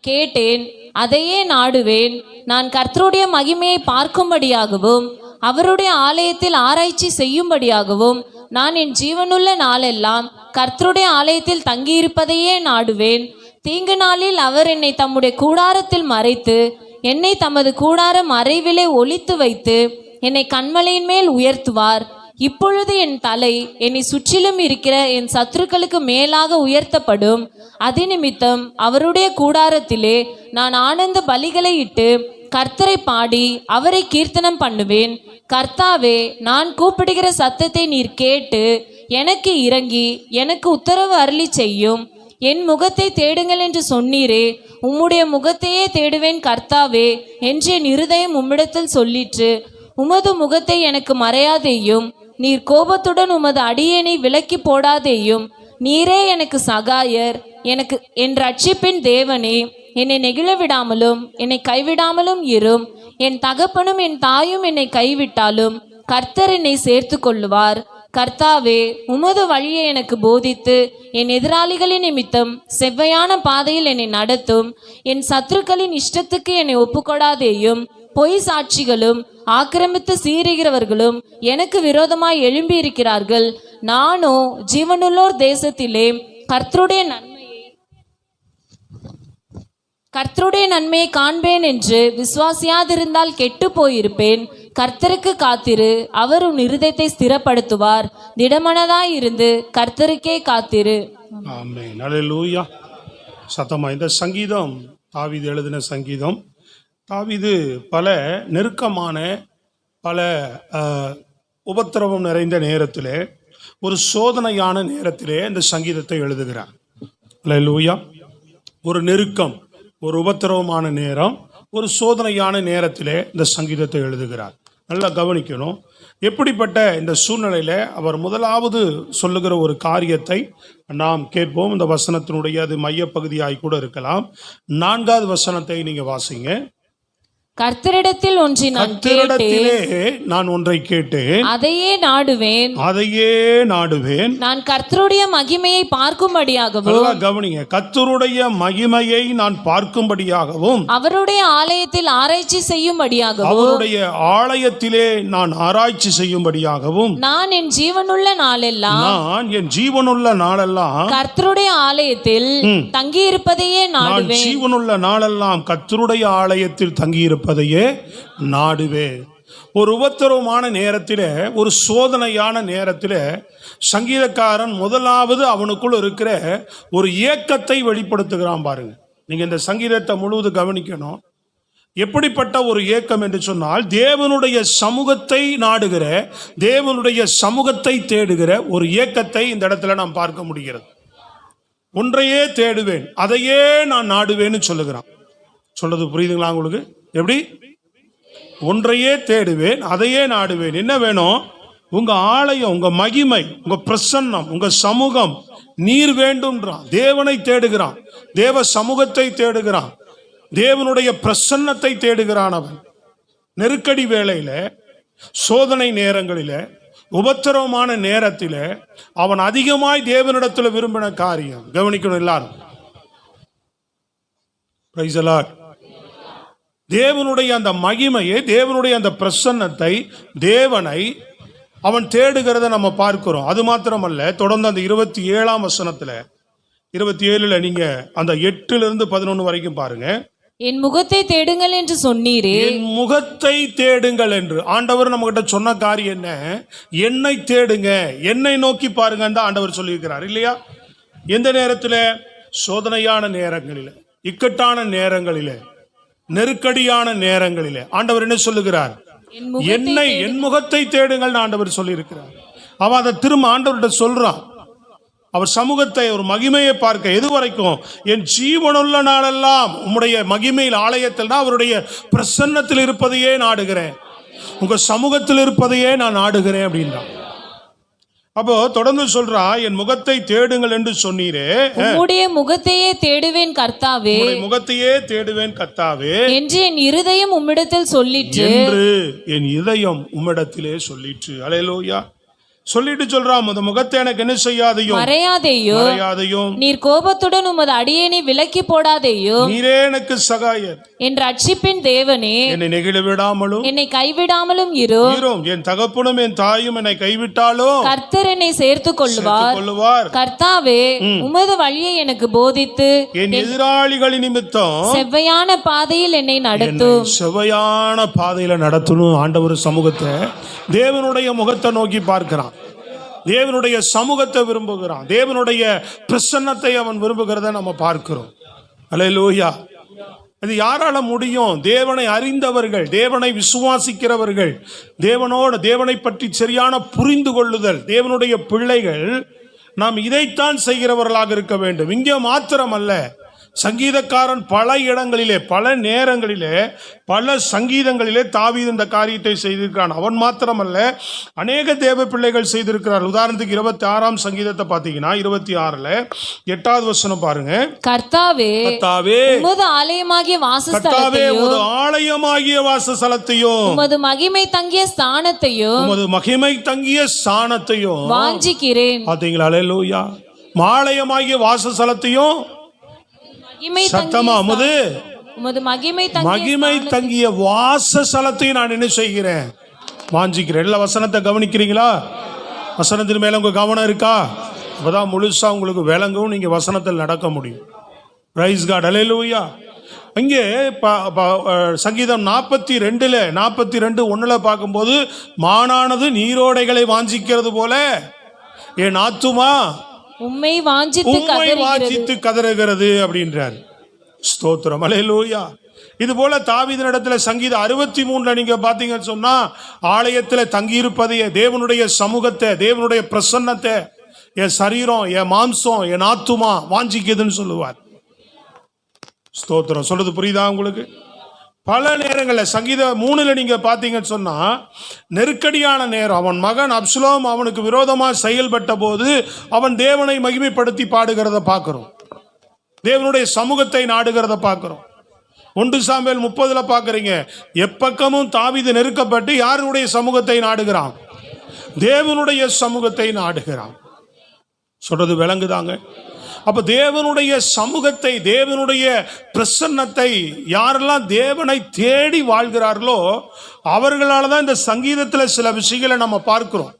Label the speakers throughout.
Speaker 1: கேட்டேன், அதையே நாடுவேன். நான் கர்த்தருடைய மகிமையை பார்க்கும்படியாகவும் அவருடைய ஆலயத்தில் ஆராய்ச்சி செய்யும்படியாகவும் நான் என் ஜீவனுள்ள நாளெல்லாம் கர்த்தருடைய ஆலயத்தில் தங்கியிருப்பதையே நாடுவேன். தீங்கு நாளில் அவர் என்னை தம்முடைய கூடாரத்தில் மறைத்து என்னை தமது கூடார மறைவிலே ஒளித்து வைத்து என்னை கன்மலையின் மேல் உயர்த்துவார். இப்பொழுது என் தலை என்னை சுற்றிலும் இருக்கிற என் சத்துருக்களுக்கு மேலாக உயர்த்தப்படும். அது நிமித்தம் அவருடைய கூடாரத்திலே நான் ஆனந்த பலிகளை இட்டு கர்த்தரை பாடி அவரை கீர்த்தனம் பண்ணுவேன். கர்த்தாவே, நான் கூப்பிடுகிற சத்தத்தை நீர் கேட்டு எனக்கு இறங்கி எனக்கு உத்தரவு அருளி செய்யும். என் முகத்தை தேடுங்கள் என்று சொன்னீரே, உம்முடைய முகத்தையே தேடுவேன் கர்த்தாவே என்று என் இருதயம் உம்மிடத்தில் சொல்லிற்று. உமது முகத்தை எனக்கு மறையாதேயும், நீர் கோபத்துடன் உமது அடியேனை விலக்கி போடாதேயும். நீரே எனக்கு சகாயர், எனக்கு என் ரட்சிப்பின் தேவனே. என்னை நெகிழ விடாமலும் என்னை கைவிடாமலும் இரும். என் தகப்பனும் என் தாயும் என்னை கைவிட்டாலும் கர்த்தர் என்னை சேர்த்து கொள்ளுவார். கர்த்தாவே, உமது வழியை எனக்கு போதித்து என் எதிராளிகளின் நிமித்தம் செவ்வையான பாதையில் என்னை நடத்தும். என் சத்துருக்களின் இஷ்டத்துக்கு என்னை ஒப்புக்கொடாதேயும். பொய் சாட்சிகளும் ஆக்கிரமித்து சீறுகிறவர்களும் எனக்கு விரோதமாய் எழும்பி இருக்கிறார்கள். நானோ ஜீவனுள்ளோர் தேசத்திலே கர்த்தருடைய நன்மையை காண்பேன் என்று விசுவாசியாதிருந்தால் கெட்டு போயிருப்பேன். கர்த்தருக்கு காத்திரு, அவர் உன் இருதயத்தை ஸ்திரப்படுத்துவார். திடமனதாய் இருந்து கர்த்தருக்கே காத்திரு.
Speaker 2: ஆமென். அல்லேலூயா. சத்தமா. இந்த சங்கீதம் தாவீது எழுதின சங்கீதம். தாவீது பல நெருக்கமான பல உபத்திரவம் நிறைந்த நேரத்திலே, ஒரு சோதனையான நேரத்திலே இந்த சங்கீதத்தை எழுதுகிறார். அல்லேலூயா. ஒரு நெருக்கம், ஒரு உபத்திரவமான நேரம், ஒரு சோதனையான நேரத்திலே இந்த சங்கீதத்தை எழுதுகிறார். நல்லா கவனிக்கணும். எப்படிப்பட்ட இந்த சூழ்நிலையில் அவர் முதலாவது சொல்லுகிற ஒரு காரியத்தை நாம் கேட்போம். இந்த வசனத்தினுடைய அது மையப்பகுதியாய் கூட இருக்கலாம். 4வது வசனத்தை நீங்க வாசிங்க.
Speaker 1: கர்த்தரிடத்தில்
Speaker 2: நான் ஒன்றை கேட்டேன்,
Speaker 1: அதையே நாடுவேன். நான் கர்த்தருடைய மகிமையை பார்க்கும்படியாகவும்,
Speaker 2: கவனிங்க, கர்த்தருடைய மகிமையை நான் பார்க்கும்படியாகவும்
Speaker 1: அவருடைய ஆலயத்தில் ஆராய்ச்சி செய்யும்படியாகவும்,
Speaker 2: அவருடைய ஆலயத்திலே நான் ஆராய்ச்சி செய்யும்படியாகவும்
Speaker 1: நான் என் ஜீவனுள்ள நாளெல்லாம் கர்த்தருடைய ஆலயத்தில் தங்கியிருப்பதையே நாடுவேன்.
Speaker 2: ஜீவனுள்ள நாளெல்லாம் கர்த்தருடைய ஆலயத்தில் தங்கியிருப்பதையே நாடுவேன். ஒரு உபத்திரவமான நேரத்தில், ஒரு சோதனையான நேரத்தில் சங்கீதக்காரன் முதலாவது அவனுக்குள் இருக்கிற ஒரு ஏக்கத்தை வெளிப்படுத்துகிறான். பாருங்க, நீங்க இந்த சங்கீதத்தை முழுவதும் கவனிக்கணும். எப்படிப்பட்ட ஒரு ஏக்கம் என்று சொன்னால், தேவனுடைய சமூகத்தை நாடுகிற, தேவனுடைய சமூகத்தை தேடுகிற ஒரு ஏக்கத்தை இந்த இடத்துல நாம் பார்க்க முடிகிறது. ஒன்றையே தேடுவேன், அதையே நான் நாடுவேன்னு சொல்லுகிறான். சொல்றது புரியுதுங்களா உங்களுக்கு? எப்படி? ஒன்றையே தேடுவேன், அதையே நாடுவேன். என்ன வேணும்? உங்க ஆலயம், உங்க மகிமை, உங்க பிரசன்னம், உங்க சமூகம் நீர் வேண்டும்ன்றான். தேவனை தேடுகிறான், தேவ சமூகத்தை தேடுகிறான், தேவனுடைய பிரசன்னத்தை தேடுகிறான். அவன் நெருக்கடி வேளையில, சோதனை நேரங்களில, உபத்திரவமான நேரத்தில் அவன் அதிகமாய் தேவனிடத்தில் விரும்பின காரியம் கவனிக்கணும் எல்லாரும். Price the Lord. தேவனுடைய அந்த மகிமையை, தேவனுடைய அந்த பிரசன்னத்தை, தேவனை அவன் தேடுகிறத நம்ம பார்க்கிறோம். அது மாத்திரமல்ல, தொடர்ந்து அந்த 27ஆம் வசனத்துல, 27ல நீங்க அந்த 8லிருந்து 11 வரைக்கும் பாருங்க.
Speaker 1: என் முகத்தை தேடுங்கள் என்று சொன்னீரே.
Speaker 2: என் முகத்தை தேடுங்கள் என்று ஆண்டவர் நம்ம கிட்ட சொன்ன காரியம் என்ன? என்னை தேடுங்க, என்னை நோக்கி பாருங்க தான் ஆண்டவர் சொல்லியிருக்கிறார் இல்லையா? எந்த நேரத்துல? சோதனையான நேரங்களில, இக்கட்டான நேரங்களில, நெருக்கடியான நேரங்களிலே ஆண்டவர் என்ன சொல்லுகிறார்? என் முகத்தை தேடுங்கள் ஆண்டவர் சொல்லி இருக்கிறார். அவன் அதை திரும்ப ஆண்டவர்கிட்ட சொல்றான். அவர் சமூகத்தை, ஒரு மகிமையை பார்க்க எது வரைக்கும்? என் ஜீவனுள்ள நாளெல்லாம் உம்முடைய மகிமையில் ஆலயத்தில் தான், அவருடைய பிரசன்னத்தில் இருப்பதையே நாடுகிறேன், உங்க சமூகத்தில் இருப்பதையே நான் நாடுகிறேன் அப்படின்றான். அப்போ தொடர்ந்து சொல்றா, என் முகத்தை தேடுங்கள் என்று சொன்னீரே,
Speaker 1: உம்முடைய முகத்தையே தேடுவேன் கர்த்தாவே,
Speaker 2: முகத்தையே தேடுவேன் கர்த்தாவே
Speaker 1: என்று என் இருதயம் உம்மிடத்தில் சொல்லிற்று,
Speaker 2: என்று என் இதயம் உம்மிடத்திலே சொல்லிற்று. அல்லேலூயா. சொல்லிட்டு சொல்றான், உமது முகத்தை எனக்கு என்ன செய்யாதையும்
Speaker 1: மறையாதேயோ,
Speaker 2: மறையாதையும்,
Speaker 1: நீர் கோபத்துடன் உமது அடியேனை விலக்கி போடாதேயோ,
Speaker 2: நீரே எனக்கு சகாயர்,
Speaker 1: என் ரட்சிப்பின் தேவனே,
Speaker 2: என்னை நெகிழ விடாமலும்
Speaker 1: என்னை கைவிடாமலும் இரும்.
Speaker 2: என் தகப்பனும் என் தாயும் என்னை கைவிட்டாலும்
Speaker 1: கர்த்தர் என்னை சேர்த்துக் கொள்ளுவார்.
Speaker 2: கொள்ளுவார்.
Speaker 1: கர்த்தாவே, உமது வழியை எனக்கு போதித்து
Speaker 2: என் எதிராளிகளின் நிமித்தம்
Speaker 1: செவ்வையான பாதையில் என்னை நடத்தும்.
Speaker 2: செவ்வையான பாதையில நடத்தணும். ஆண்டவர் சமூகத்தை, தேவனுடைய முகத்தை நோக்கி பார்க்கிறான், தேவனுடைய சமூகத்தை விரும்புகிறான், தேவனுடைய பிரசன்னத்தை அவன் விரும்புகிறத நம்ம பார்க்கிறோம். அல்லேலூயா. அது யாரால முடியும்? தேவனை அறிந்தவர்கள், தேவனை விசுவாசிக்கிறவர்கள், தேவனை பற்றி சரியான புரிந்து கொள்ளுதல், தேவனுடைய பிள்ளைகள் நாம் இதைத்தான் செய்கிறவர்களாக இருக்க வேண்டும். இங்கே மாத்திரமல்ல, சங்கீதக்காரன் பல இடங்களிலே, பல நேரங்களிலே, பல சங்கீதங்களிலே தாவீது இந்த காரியத்தை செய்திருக்கான். அவன் மாத்திரமல்ல, அநேக தேவ பிள்ளைகள் செய்திருக்கிறார். உதாரணத்துக்கு 26ஆம் சங்கீதத்தை பார்த்தீங்கன்னா 26ல 8வது வசனம் பாருங்க.
Speaker 1: கர்த்தாவே, உமது ஆலயமாகிய வாசஸ்தலத்தையும்,
Speaker 2: உமது ஆலயமாகிய வாசஸ்தலத்தையும்,
Speaker 1: உமது மகிமை தங்கிய ஸ்தானத்தையும்,
Speaker 2: உமது மகிமை தங்கிய ஸ்தானத்தையும்
Speaker 1: வாஞ்சிக்கிறேன்.
Speaker 2: பாத்தீங்களா? அல்லேலூயா. ஆலயமாகிய வாசஸ்தலத்தையும் சத்தமா,
Speaker 1: உமது
Speaker 2: மகிமை தங்கிய வாசஸ்தலத்தையும் நான் என்ன செய்கிறேன்? வாஞ்சிக்கிறேன். எல்லா வசனத்தை கவனிக்கிறீங்களா? வசனத்தின் மேல உங்க கவனம் இருக்கா? அப்பதான் முழுசா உங்களுக்கு விளங்கும், நீங்க வசனத்தில் நடக்க முடியும். Praise God. அல்லேலூயா. இங்கே சங்கீதம் 42:1 பார்க்கும்போது, மானானது நீரோடைகளை வாஞ்சிக்கிறது போல என் ஆத்துமா
Speaker 1: உம்மை வாஞ்சித்து
Speaker 2: கதறுகிறது அப்படின்றார். ஸ்தோத்திரம். அல்லேலூயா. இது போல தாவீதினிடத்துல சங்கீதம் 63 நீங்க பாத்தீங்கன்னு சொன்னா, ஆலயத்துல தங்கியிருப்பதையே, தேவனுடைய சமூகத்தை, தேவனுடைய பிரசன்னத்தை என் சரீரம், என் மாம்சம், என் ஆத்துமா வாஞ்சிக்குதுன்னு சொல்லுவார். ஸ்தோத்திரம். சொல்றது புரியுதா உங்களுக்கு? பல நேரங்களில் சங்கீதம் 3 நீங்க பாத்தீங்கன்னு சொன்னா, நெருக்கடியான நேரம், அவன் மகன் அப்சலோம் அவனுக்கு விரோதமாக செயல்பட்ட போது அவன் தேவனை மகிமைப்படுத்தி பாடுகிறத பார்க்கிறோம், தேவனுடைய சமூகத்தை நாடுகிறத பார்க்கிறோம். 1 சாமுவேல் 30 பார்க்குறீங்க, எப்பக்கமும் தாவீது நெருக்கப்பட்டு யாருடைய சமூகத்தை நாடுகிறான்? தேவனுடைய சமூகத்தை நாடுகிறான். சொல்றது விளங்குதாங்க? அப்ப தேவனுடைய சமூகத்தை, தேவனுடைய பிரசன்னத்தை யாரெல்லாம் தேவனை தேடி வாழ்கிறார்களோ அவர்களால தான் இந்த சங்கீதத்தில் சில விஷயங்களை நம்ம பார்க்கிறோம்.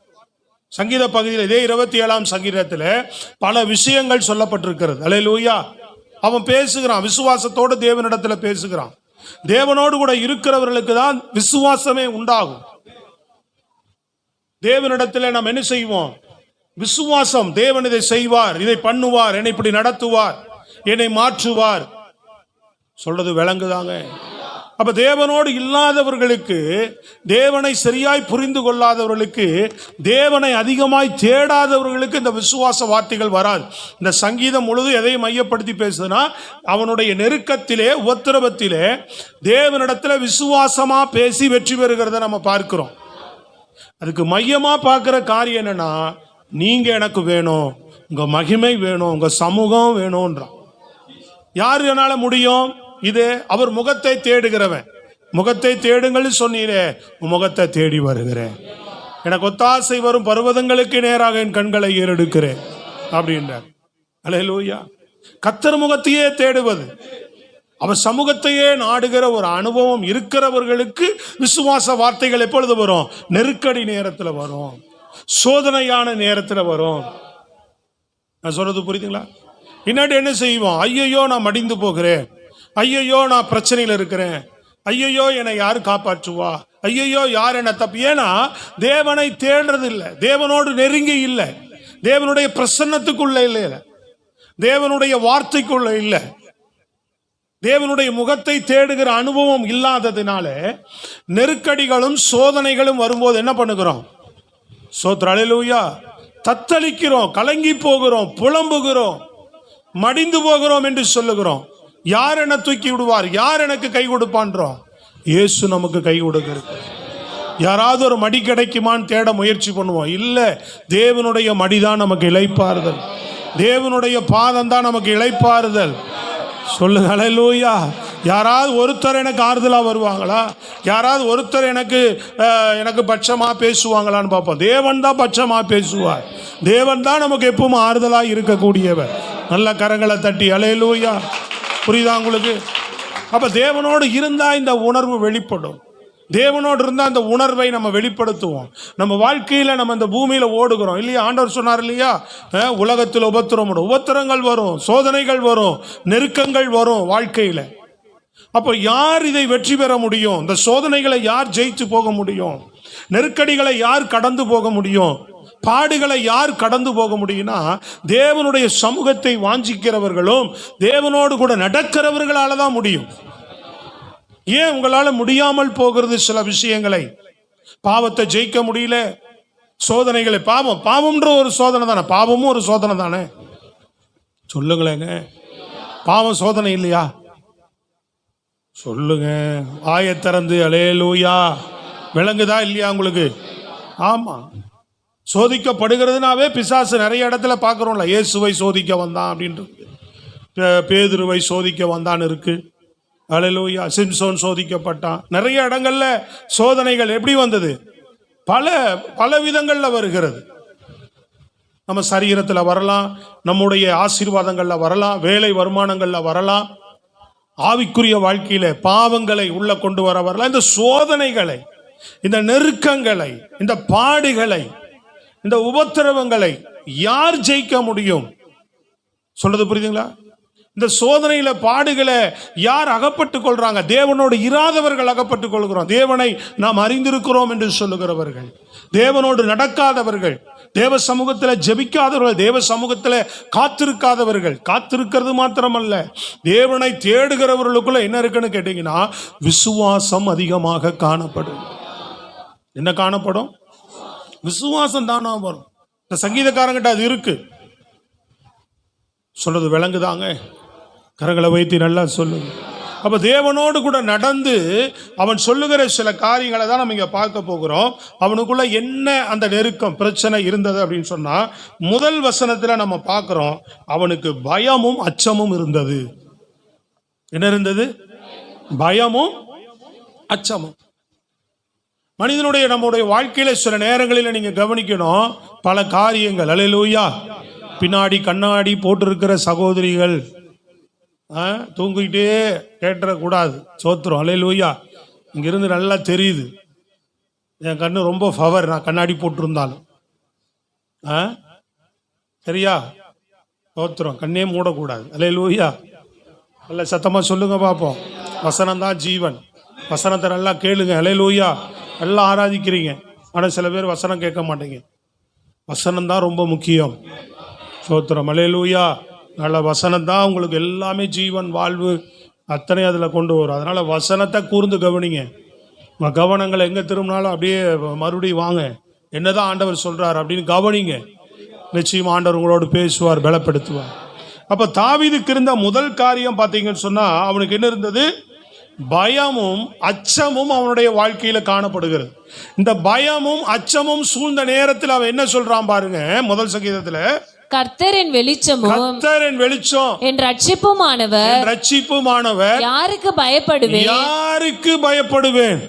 Speaker 2: சங்கீத பகுதியில் இதே 27ஆம் சங்கீதத்தில் பல விஷயங்கள் சொல்லப்பட்டிருக்கிறது. அல்லேலூயா. அவன் பேசுகிறான், விசுவாசத்தோடு தேவனிடத்துல பேசுகிறான். தேவனோடு கூட இருக்கிறவர்களுக்கு தான் விசுவாசமே உண்டாகும். தேவனிடத்துல நாம் என்ன செய்வோம்? விசுவாசம். தேவன் இதை செய்வார், இதை பண்ணுவார், என்னை இப்படி நடத்துவார், என்னை மாற்றுவார். சொல்றது விளங்குதாங்க? அப்ப தேவனோடு இல்லாதவர்களுக்கு, தேவனை சரியாய் புரிந்து கொள்ளாதவர்களுக்கு, தேவனை அதிகமாய் தேடாதவர்களுக்கு இந்த விசுவாச வார்த்தைகள் வராது. இந்த சங்கீதம் முழுதும் எதை மையப்படுத்தி பேசுதுன்னா, அவனுடைய நெருக்கத்திலே, உபத்திரவத்திலே தேவனிடத்துல விசுவாசமா பேசி வெற்றி பெறுகிறத நம்ம பார்க்கிறோம். அதுக்கு மையமா பார்க்கிற காரியம் என்னன்னா, நீங்க எனக்கு வேணும், உங்க மகிமை வேணும், உங்க சமூகம் வேணும்ன்றான். யாரு என்னால முடியும்? இது அவர் முகத்தை தேடுகிறவன். முகத்தை தேடுங்கள் சொன்னீரே, முகத்தை தேடி வருகிறேன். எனக்கு ஒத்தாசை வரும் பர்வதங்களுக்கு நேராக என் கண்களை ஏறெடுக்கிறேன் அப்படின்றார். அல்லேலூயா. கர்த்தர் முகத்தையே தேடுவது, அவர் சமூகத்தையே நாடுகிற ஒரு அனுபவம் இருக்கிறவர்களுக்கு விசுவாச வார்த்தைகள் எப்பொழுது வரும்? நெருக்கடி நேரத்தில் வரும், சோதனையான நேரத்தில் வரும். நான் சொல்றது புரியுதுங்களா? இன்னாடி என்ன செய்வோம்? ஐயையோ நான் மடிந்து போகிறேன், ஐயையோ நான் பிரச்சனையில் இருக்கிறேன், ஐயையோ என்னை யாரு காப்பாற்றுவா, ஐயையோ யார் என்ன தப்பு. ஏன்னா தேவனை தேடுறது இல்லை, தேவனோடு நெருங்கி இல்லை, தேவனுடைய பிரசன்னத்துக்குள்ள இல்லை, தேவனுடைய வார்த்தைக்குள்ள இல்லை, தேவனுடைய முகத்தை தேடுகிற அனுபவம் இல்லாததினால நெருக்கடிகளும் சோதனைகளும் வரும்போது என்ன பண்ணுகிறோம்? ஸ்தோத்திரம். அல்லேலூயா. தத்தளிக்கிறோம், கலங்கி போகிறோம், புலம்புகிறோம், மடிந்து போகிறோம் என்று சொல்லுகிறோம். யார் என்ன தூக்கி விடுவார், யார் எனக்கு கை கொடுப்பான்றோம். இயேசு நமக்கு கை கொடுக்கிறது. யாராவது ஒரு மடி கிடைக்குமான்னு தேட முயற்சி பண்ணுவோம். இல்லை, தேவனுடைய மடிதான் நமக்கு இளைப்பாறுதல், தேவனுடைய பாதம் தான் நமக்கு இளைப்பாறுதல். சொல்லுங்க அல்லேலூயா. யாராவது ஒருத்தர் எனக்கு ஆறுதலாக வருவாங்களா? யாராவது ஒருத்தர் எனக்கு பட்சமாக பேசுவாங்களான்னு பார்ப்போம். தேவன் தான் பட்சமாக பேசுவார். தேவன் தான் நமக்கு எப்பவும் ஆறுதலாக இருக்கக்கூடியவர். நல்ல கரங்களை தட்டி அல்லேலூயா. புரியுதா உங்களுக்கு? அப்போ தேவனோடு இருந்தால் இந்த உணர்வு வெளிப்படும். தேவனோடு இருந்தால் அந்த உணர்வை நம்ம வெளிப்படுத்துவோம். நம்ம வாழ்க்கையில் நம்ம இந்த பூமியில் ஓடுகிறோம் இல்லையா? ஆண்டவர் சொன்னார் இல்லையா, உலகத்தில் உபத்திரங்கள் வரும், சோதனைகள் வரும், நெருக்கங்கள் வரும் வாழ்க்கையில். அப்போ யார் இதை வெற்றி பெற முடியும்? இந்த சோதனைகளை யார் ஜெயிச்சு போக முடியும்? நெருக்கடிகளை யார் கடந்து போக முடியும்? பாடுகளை யார் கடந்து போக முடியும்னா, தேவனுடைய சமூகத்தை வாஞ்சிக்கிறவர்களும் தேவனோடு கூட நடக்கிறவர்களால தான் முடியும். ஏன் உங்களால முடியாமல் போகிறது? சில விஷயங்களை, பாவத்தை ஜெயிக்க முடியல, சோதனைகளை, பாவம்ன்ற ஒரு சோதனை தானே, பாவமும் ஒரு சோதனை தானே, சொல்லுங்களேங்க. பாவம் சோதனை இல்லையா? சொல்லுங்க. ஆயத்திறந்து அல்லேலூயா. விளங்குதா இல்லையா உங்களுக்கு? ஆமா, சோதிக்கப்படுகிறதுனாவே பிசாசு நிறைய இடத்துல பார்க்குறோம்ல. இயேசுவை சோதிக்க வந்தான் அப்படின்ட்டு, பேதுருவை சோதிக்க வந்தான்னு இருக்கு. அல்லேலூயா. சிம்சோன் சோதிக்கப்பட்டான். நிறைய இடங்கள்ல சோதனைகள் எப்படி வந்தது? பல விதங்களில் வருகிறது. நம்ம சரீரத்தில் வரலாம், நம்முடைய ஆசீர்வாதங்களில் வரலாம், வேலை வருமானங்களில் வரலாம், ஆவிக்குரிய வாழ்க்கையில பாவங்களை உள்ள கொண்டு வரலாம். இந்த சோதனைகளை, இந்த நெருக்கங்களை, இந்த பாடுகளை, இந்த உபத்திரவங்களை யார் ஜெயிக்க முடியும்? சொல்றது புரியுதுங்களா? இந்த சோதனையில பாடுகளை யார் அகப்பட்டுக் கொள்றாங்க? தேவனோடு இராதவர்கள் அகப்பட்டுக் கொள்கிறோம். தேவனை நாம் அறிந்திருக்கிறோம் என்று சொல்லுகிறவர்கள், தேவனோடு நடக்காதவர்கள், தேவ சமூகத்தில் ஜெபிக்காதவர்கள், தேவ சமூகத்தில் காத்திருக்காதவர்கள். காத்திருக்கிறது மாத்திரமல்ல, தேவனை தேடுகிறவர்களுக்குள்ள என்ன இருக்குன்னு கேட்டீங்கன்னா, விசுவாசம் அதிகமாக காணப்படும். என்ன காணப்படும்? விசுவாசம் தானா வரும். இந்த சங்கீதக்காரங்கிட்ட அது இருக்கு. சொல்றது விளங்குதாங்க? கரங்களை வைத்து நல்லா சொல்லுங்க. அப்ப தேவனோடு கூட நடந்து அவன் சொல்லுகிற சில காரியங்களை தான் நம்ம இங்க பார்க்க போகிறோம். அவனுக்குள்ள என்ன அந்த நெருக்கம் பிரச்சனை இருந்தது அப்படின்னு சொன்னா, முதல் வசனத்துல நம்ம பார்க்கிறோம், அவனுக்கு பயமும் அச்சமும் இருந்தது. என்ன இருந்தது? பயமும் அச்சமும். மனிதனுடைய நம்முடைய வாழ்க்கையில சில நேரங்களில் நீங்க கவனிக்கணும், பல காரியங்கள். அல்லேலூயா. பின்னாடி கண்ணாடி போட்டிருக்கிற சகோதரிகள் தூங்கிக்கிட்டே கேட்டுறக்கூடாது. சோத்திரம். அல்லேலூயா. இங்கிருந்து நல்லா தெரியுது, என் கண்ணு ரொம்ப பவர், நான் கண்ணாடி போட்டிருந்தாலும். சரியா? சோத்திரம். கண்ணே மூடக்கூடாது. அல்லேலூயா. நல்ல சத்தமாக சொல்லுங்க பார்ப்போம். வசனம் தான் ஜீவன். வசனத்தை நல்லா கேளுங்க. அல்லேலூயா. நல்லா ஆராதிக்கிறீங்க, ஆனால் சில பேர் வசனம் கேட்க மாட்டேங்க. வசனம் தான் ரொம்ப முக்கியம். சோத்திரம். அல்லேலூயா. நல்ல வசனம் தான் உங்களுக்கு எல்லாமே ஜீவன், வாழ்வு அத்தனை அதில் கொண்டு வரும். அதனால் வசனத்தை கூர்ந்து கவனிங்க. கவனங்களை எங்கே திரும்பினாலும் அப்படியே மறுபடியும் வாங்க, என்னதான் ஆண்டவர் சொல்கிறார் அப்படின்னு கவனிங்க. நிச்சயம் ஆண்டவர் உங்களோடு பேசுவார், பலப்படுத்துவார். அப்போ தாவீதுக்கு இருந்த முதல் காரியம் பார்த்தீங்கன்னு சொன்னால், அவனுக்கு என்ன இருந்தது? பயமும் அச்சமும் அவனுடைய வாழ்க்கையில காணப்படுகிறது. இந்த பயமும் அச்சமும் சூழ்ந்த நேரத்தில் அவன் என்ன சொல்றான் பாருங்க. முதல் சங்கீதத்துல,
Speaker 1: கர்த்தரின் வெளிச்சமும்,
Speaker 2: கர்த்தரின் வெளிச்சம்
Speaker 1: என் ரட்சிப்புமானவர்,
Speaker 2: ரட்சிப்புமானவர்,
Speaker 1: யாருக்கு பயப்படுவேன்?
Speaker 2: யாருக்கு பயப்படுவேன்?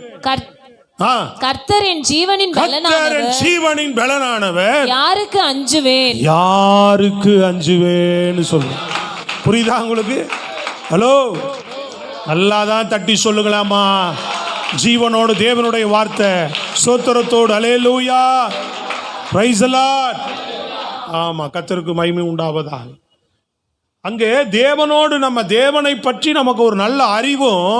Speaker 1: கர்த்தரின் ஜீவனின் பலனானவர்,
Speaker 2: ஜீவனின் பலனானவர்,
Speaker 1: யாருக்கு அஞ்சுவேன்?
Speaker 2: யாருக்கு அஞ்சுவேன்னு சொல்லு. புரியுதா உங்களுக்கு? ஹலோ, நல்லாதான் தட்டி சொல்லுங்களாமா. ஜீவனோடு தேவனுடைய வார்த்தை, ஸ்தோத்திரத்தோடு அல்லேலூயா, பிரைஸ் தி லார்ட். ஆமா, கர்த்தருக்கு மகிமை உண்டாவதாக. அங்கே தேவனோடு நம்ம தேவனை பற்றி நமக்கு ஒரு நல்ல அறிவும்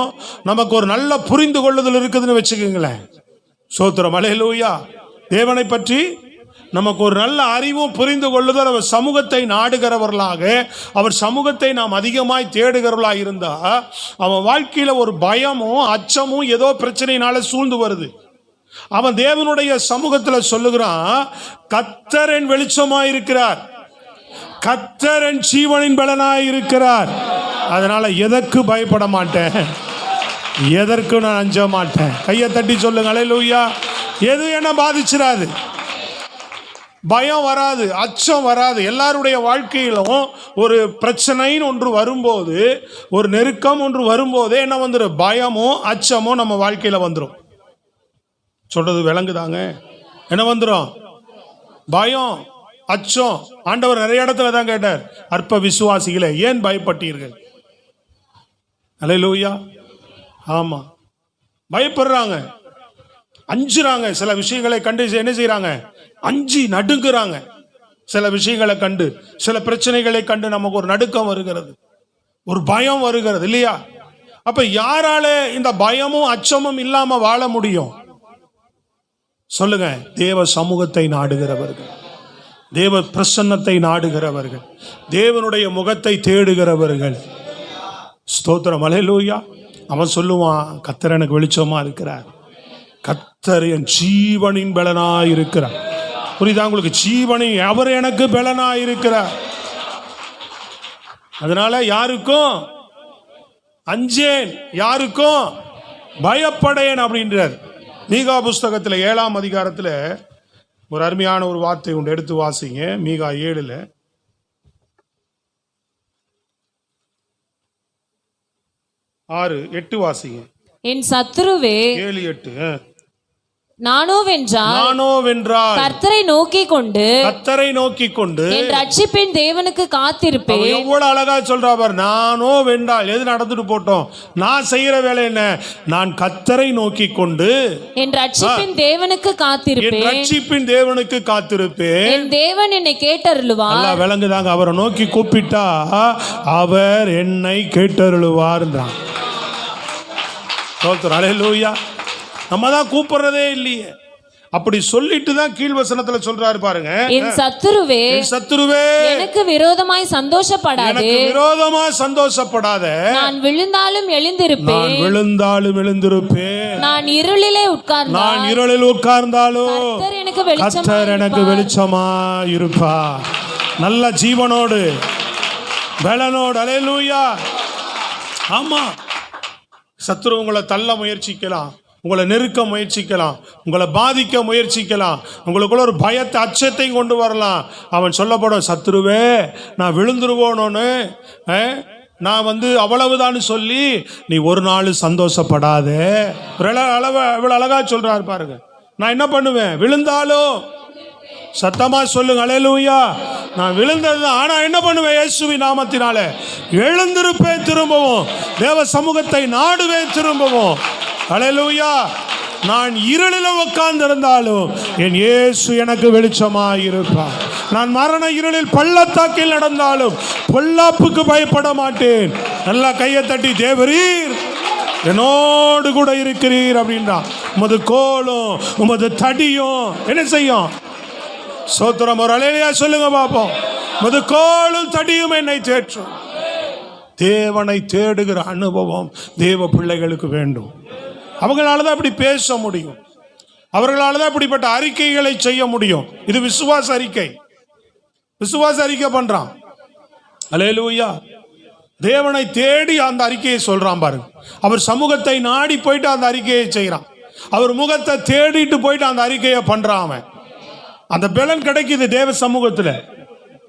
Speaker 2: நமக்கு ஒரு நல்ல புரிந்து கொள்ளுதல் இருக்குதுன்னு வச்சுக்கோங்களேன். ஸ்தோத்திரம். அல்லேலூயா. தேவனை பற்றி நமக்கு ஒரு நல்ல அறிவும் புரிந்து கொள்ளுதல், அவர் சமூகத்தை நாடுகிறவர்களாக, அவர் சமூகத்தை நாம் அதிகமாய் தேடுகிறவர்களாக இருந்தா, அவன் வாழ்க்கையில ஒரு பயமும் அச்சமும் ஏதோ பிரச்சனையினால சூழ்ந்து வருது. அவன் தேவனுடைய சமூகத்தில் சொல்லுகிறான், கர்த்தர் என் வெளிச்சமாய் இருக்கிறார், கர்த்தர் என் ஜீவனின் பலனாய் இருக்கிறார். அதனால எதற்கு பயப்பட மாட்டேன், எதற்கு நான் அஞ்ச மாட்டேன். கையை தட்டி சொல்லுங்க அல்லேலூயா. எது என்ன பாதிச்சிடாது. பயம் வராது, அச்சம் வராது. எல்லாருடைய வாழ்க்கையிலும் ஒரு பிரச்சனைன்னு ஒன்று வரும்போது, ஒரு நெருக்கம் ஒன்று வரும்போதே என்ன வந்துடும்? பயமும் அச்சமும் நம்ம வாழ்க்கையில வந்துடும். சொல்றது விளங்குதாங்க? என்ன வந்துடும்? பயம், அச்சம். ஆண்டவர் நிறைய இடத்துல தான் கேட்டார், அற்ப விசுவாசிகளே ஏன் பயப்பட்டீர்கள்? அல்லேலூயா. ஆமா, பயப்படுறாங்க, அஞ்சுறாங்க. சில விஷயங்களை கண்டு என்ன செய்யறாங்க? அஞ்சி நடுங்குறாங்க. சில விஷயங்களை கண்டு, சில பிரச்சனைகளை கண்டு நமக்கு ஒரு நடுக்கம் வருகிறது, ஒரு பயம் வருகிறது இல்லையா? அப்ப யாரால இந்த பயமும் அச்சமும் இல்லாம வாழ முடியும்? சொல்லுங்க. தேவ சமூகத்தை நாடுகிறவர்கள், தேவ பிரசன்னத்தை நாடுகிறவர்கள், தேவனுடைய முகத்தை தேடுகிறவர்கள். ஸ்தோத்திரம். அல்லேலூயா. அவன் சொல்லுவான், கர்த்தர் எனக்கு வெளிச்சமா இருக்கிறார், கர்த்தர் என் ஜீவனின் பலனாய் இருக்கிறார். புரியுதா உங்களுக்கு? ஜீவனின் அவர் எனக்கு பலனாய் இருக்கிறார். அதனால யாருக்கும் அஞ்சேன், யாருக்கும் பயப்படேன் அப்படின்றார். மீகா புஸ்தகத்தில் 7ஆம் அதிகாரத்தில் ஒரு அருமையான ஒரு வார்த்தை உண்டு, எடுத்து வாசிங்க. மீகா 7 6 8 வாசிங்க.
Speaker 1: என் சத்துருவே
Speaker 2: 7 8
Speaker 1: நானோ வென்றால் கர்த்தரை நோக்கி கொண்டு என் ரட்சிப்பின் தேவனுக்கு காத்திருப்பேன்.
Speaker 2: எவ்வளவு அழகா சொல்றா பாரு. நானோ வென்றால், எது நடந்துட்டு போட்டோம், நான் செய்யற வேலை என்ன? நான் கர்த்தரை நோக்கி கொண்டு
Speaker 1: என் ரட்சிப்பின் தேவனுக்கு காத்திருப்பேன்.
Speaker 2: ரட்சிப்பின் தேவனுக்கு காத்திருப்பேன்.
Speaker 1: என் தேவன் என்னை கேட்டருளுவார்.
Speaker 2: நல்லா விளங்குதாங்க? அவரை நோக்கி கூப்பிட்டா அவர் என்னை கேட்டருளுவார்ன்றான். அல்லேலூயா. நம்ம தான் கூப்பிடுறதே இல்லையே. அப்படி சொல்லிட்டு தான் கீழ்வசனத்துல சொல்றாரு பாருங்க.
Speaker 1: என் சத்துருவே எனக்கு விரோதமாய் சந்தோஷப்படாத. நான் விழுந்தாலும் எழுந்திருப்பேன். நான் இருளில் உட்கார்ந்தாலும் கர்த்தர் எனக்கு வெளிச்சமா இருப்பா.
Speaker 2: நல்ல ஜீவனோடு, பலனோடு. அல்லேலூயா. ஆமா, சத்துரு உங்களை தள்ள முயற்சிக்கலாம், உங்களை நெருக்க முயற்சிக்கலாம், உங்களை பாதிக்க முயற்சிக்கலாம், உங்களுக்குள்ள ஒரு பயத்தை அச்சத்தையும் கொண்டு வரலாம். அவன் சொல்லப்படும், சத்துருவே நான் விழுந்துருவோன்னு, நான் அவ்வளவுதான் சொல்லி நீ ஒரு நாள் சந்தோஷப்படாத. இவ்வளவு அழகா சொல்றாரு பாருங்க. நான் என்ன பண்ணுவேன்? விழுந்தாலும் சத்தமா சொல்லுங்க. அல்லேலூயா. நான் விழுந்தது, ஆனா என்ன பண்ணுவேன்? இயேசுவின் நாமத்தினால எழுந்திருப்பேன், திரும்பவும் தேவ சமூகத்தை நாடுவேன், திரும்பவும். அல்லேலூயா. நான் இருளில் உட்கார்ந்திருந்தாலும் என் இயேசு எனக்கு வெளிச்சமாய் இருப்பார். நான் மரண இருளில் பள்ளத்தாக்கில் நடந்தாலும் பொல்லாப்புக்கு பயப்பட மாட்டேன். நல்லா கையை தட்டி, தேவரீர் என்னோடு கூட இருக்கிறீர் அப்படின்றா. உமது கோலும் உமது தடியும் என்ன செய்யும்? சோத்திரம். ஒரு அல்லேலூயா சொல்லுங்க பாப்போம். உமது கோலும் தடியும் என்னை தேற்றும். தேவனை தேடுகிற அனுபவம் தேவ பிள்ளைகளுக்கு வேண்டும். அவங்களால தான் இப்படி பேச முடியும், அவர்களால தான் இப்படிப்பட்ட அறிக்கைகளை செய்ய முடியும். இது விசுவாச அறிக்கை. விசுவாச அறிக்கை பண்றான். அல்லேலூயா. தேவனை தேடி அந்த அறிக்கையை சொல்றான் பாருங்க. அவர் சமூகத்தை நாடி போயிட்டு அந்த அறிக்கையை செய்யறான். அவர் முகத்தை தேடிட்டு போயிட்டு அந்த அறிக்கையை பண்றான். அவன் அந்த பலன் கிடைக்குது தேவ சமூகத்துல.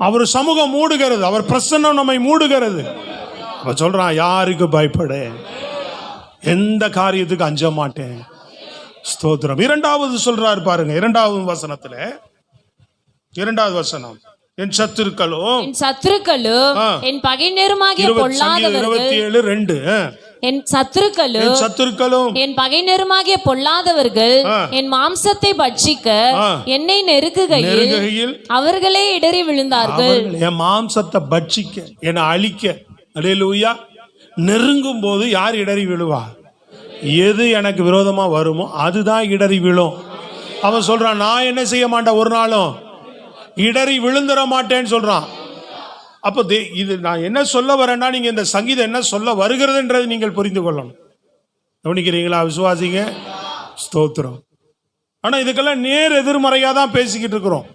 Speaker 2: அவர் சமூகம் மூடுகிறது, அவர் பிரசன்னம் நம்மை மூடுகிறது. அவன் சொல்றான், யாருக்கு பயப்பட, எந்த காரியத்துக்கு அஞ்ச மாட்டேன். ஸ்தோத்திரம். 2வது சொல்றாரு பாருங்க. 2வது வசனத்துல, 2வது வசனம், என் சத்துருக்களும் என் பகைஞருமாகிய பொல்லாதவர்கள். 27:2
Speaker 1: என் சத்துருக்களும் என் பகைஞருமாகிய பொல்லாதவர்கள் என் மாம்சத்தை பட்சிக்க என்னை நெருக்குகையில் அவர்களே இடறி விழுந்தார்கள்.
Speaker 2: என் மாம்சத்தை பட்சிக்க, என்னை அழிக்க. அல்லேலூயா. நெருங்கும் போது யார் இடறி விழுவா? எது எனக்கு விரோதமா வருமோ அதுதான் இடறி விழும். அவன் சொல்றான், நான் என்ன செய்ய மாட்டேன், ஒரு நாளும் இடறி விழுந்துட மாட்டேன்னு சொல்றான். அப்போ இது நான் என்ன சொல்ல வரேன்னா, நீங்க இந்த சங்கீதம் என்ன சொல்ல வருகிறதுன்றது நீங்கள் புரிந்து கொள்ளணும். கவனிக்கிறீங்களா விசுவாசிங்க? ஸ்தோத்திரம். ஆனா இதுக்கெல்லாம் நேர் எதிர்மறையா தான் பேசிக்கிட்டு இருக்கிறோம்.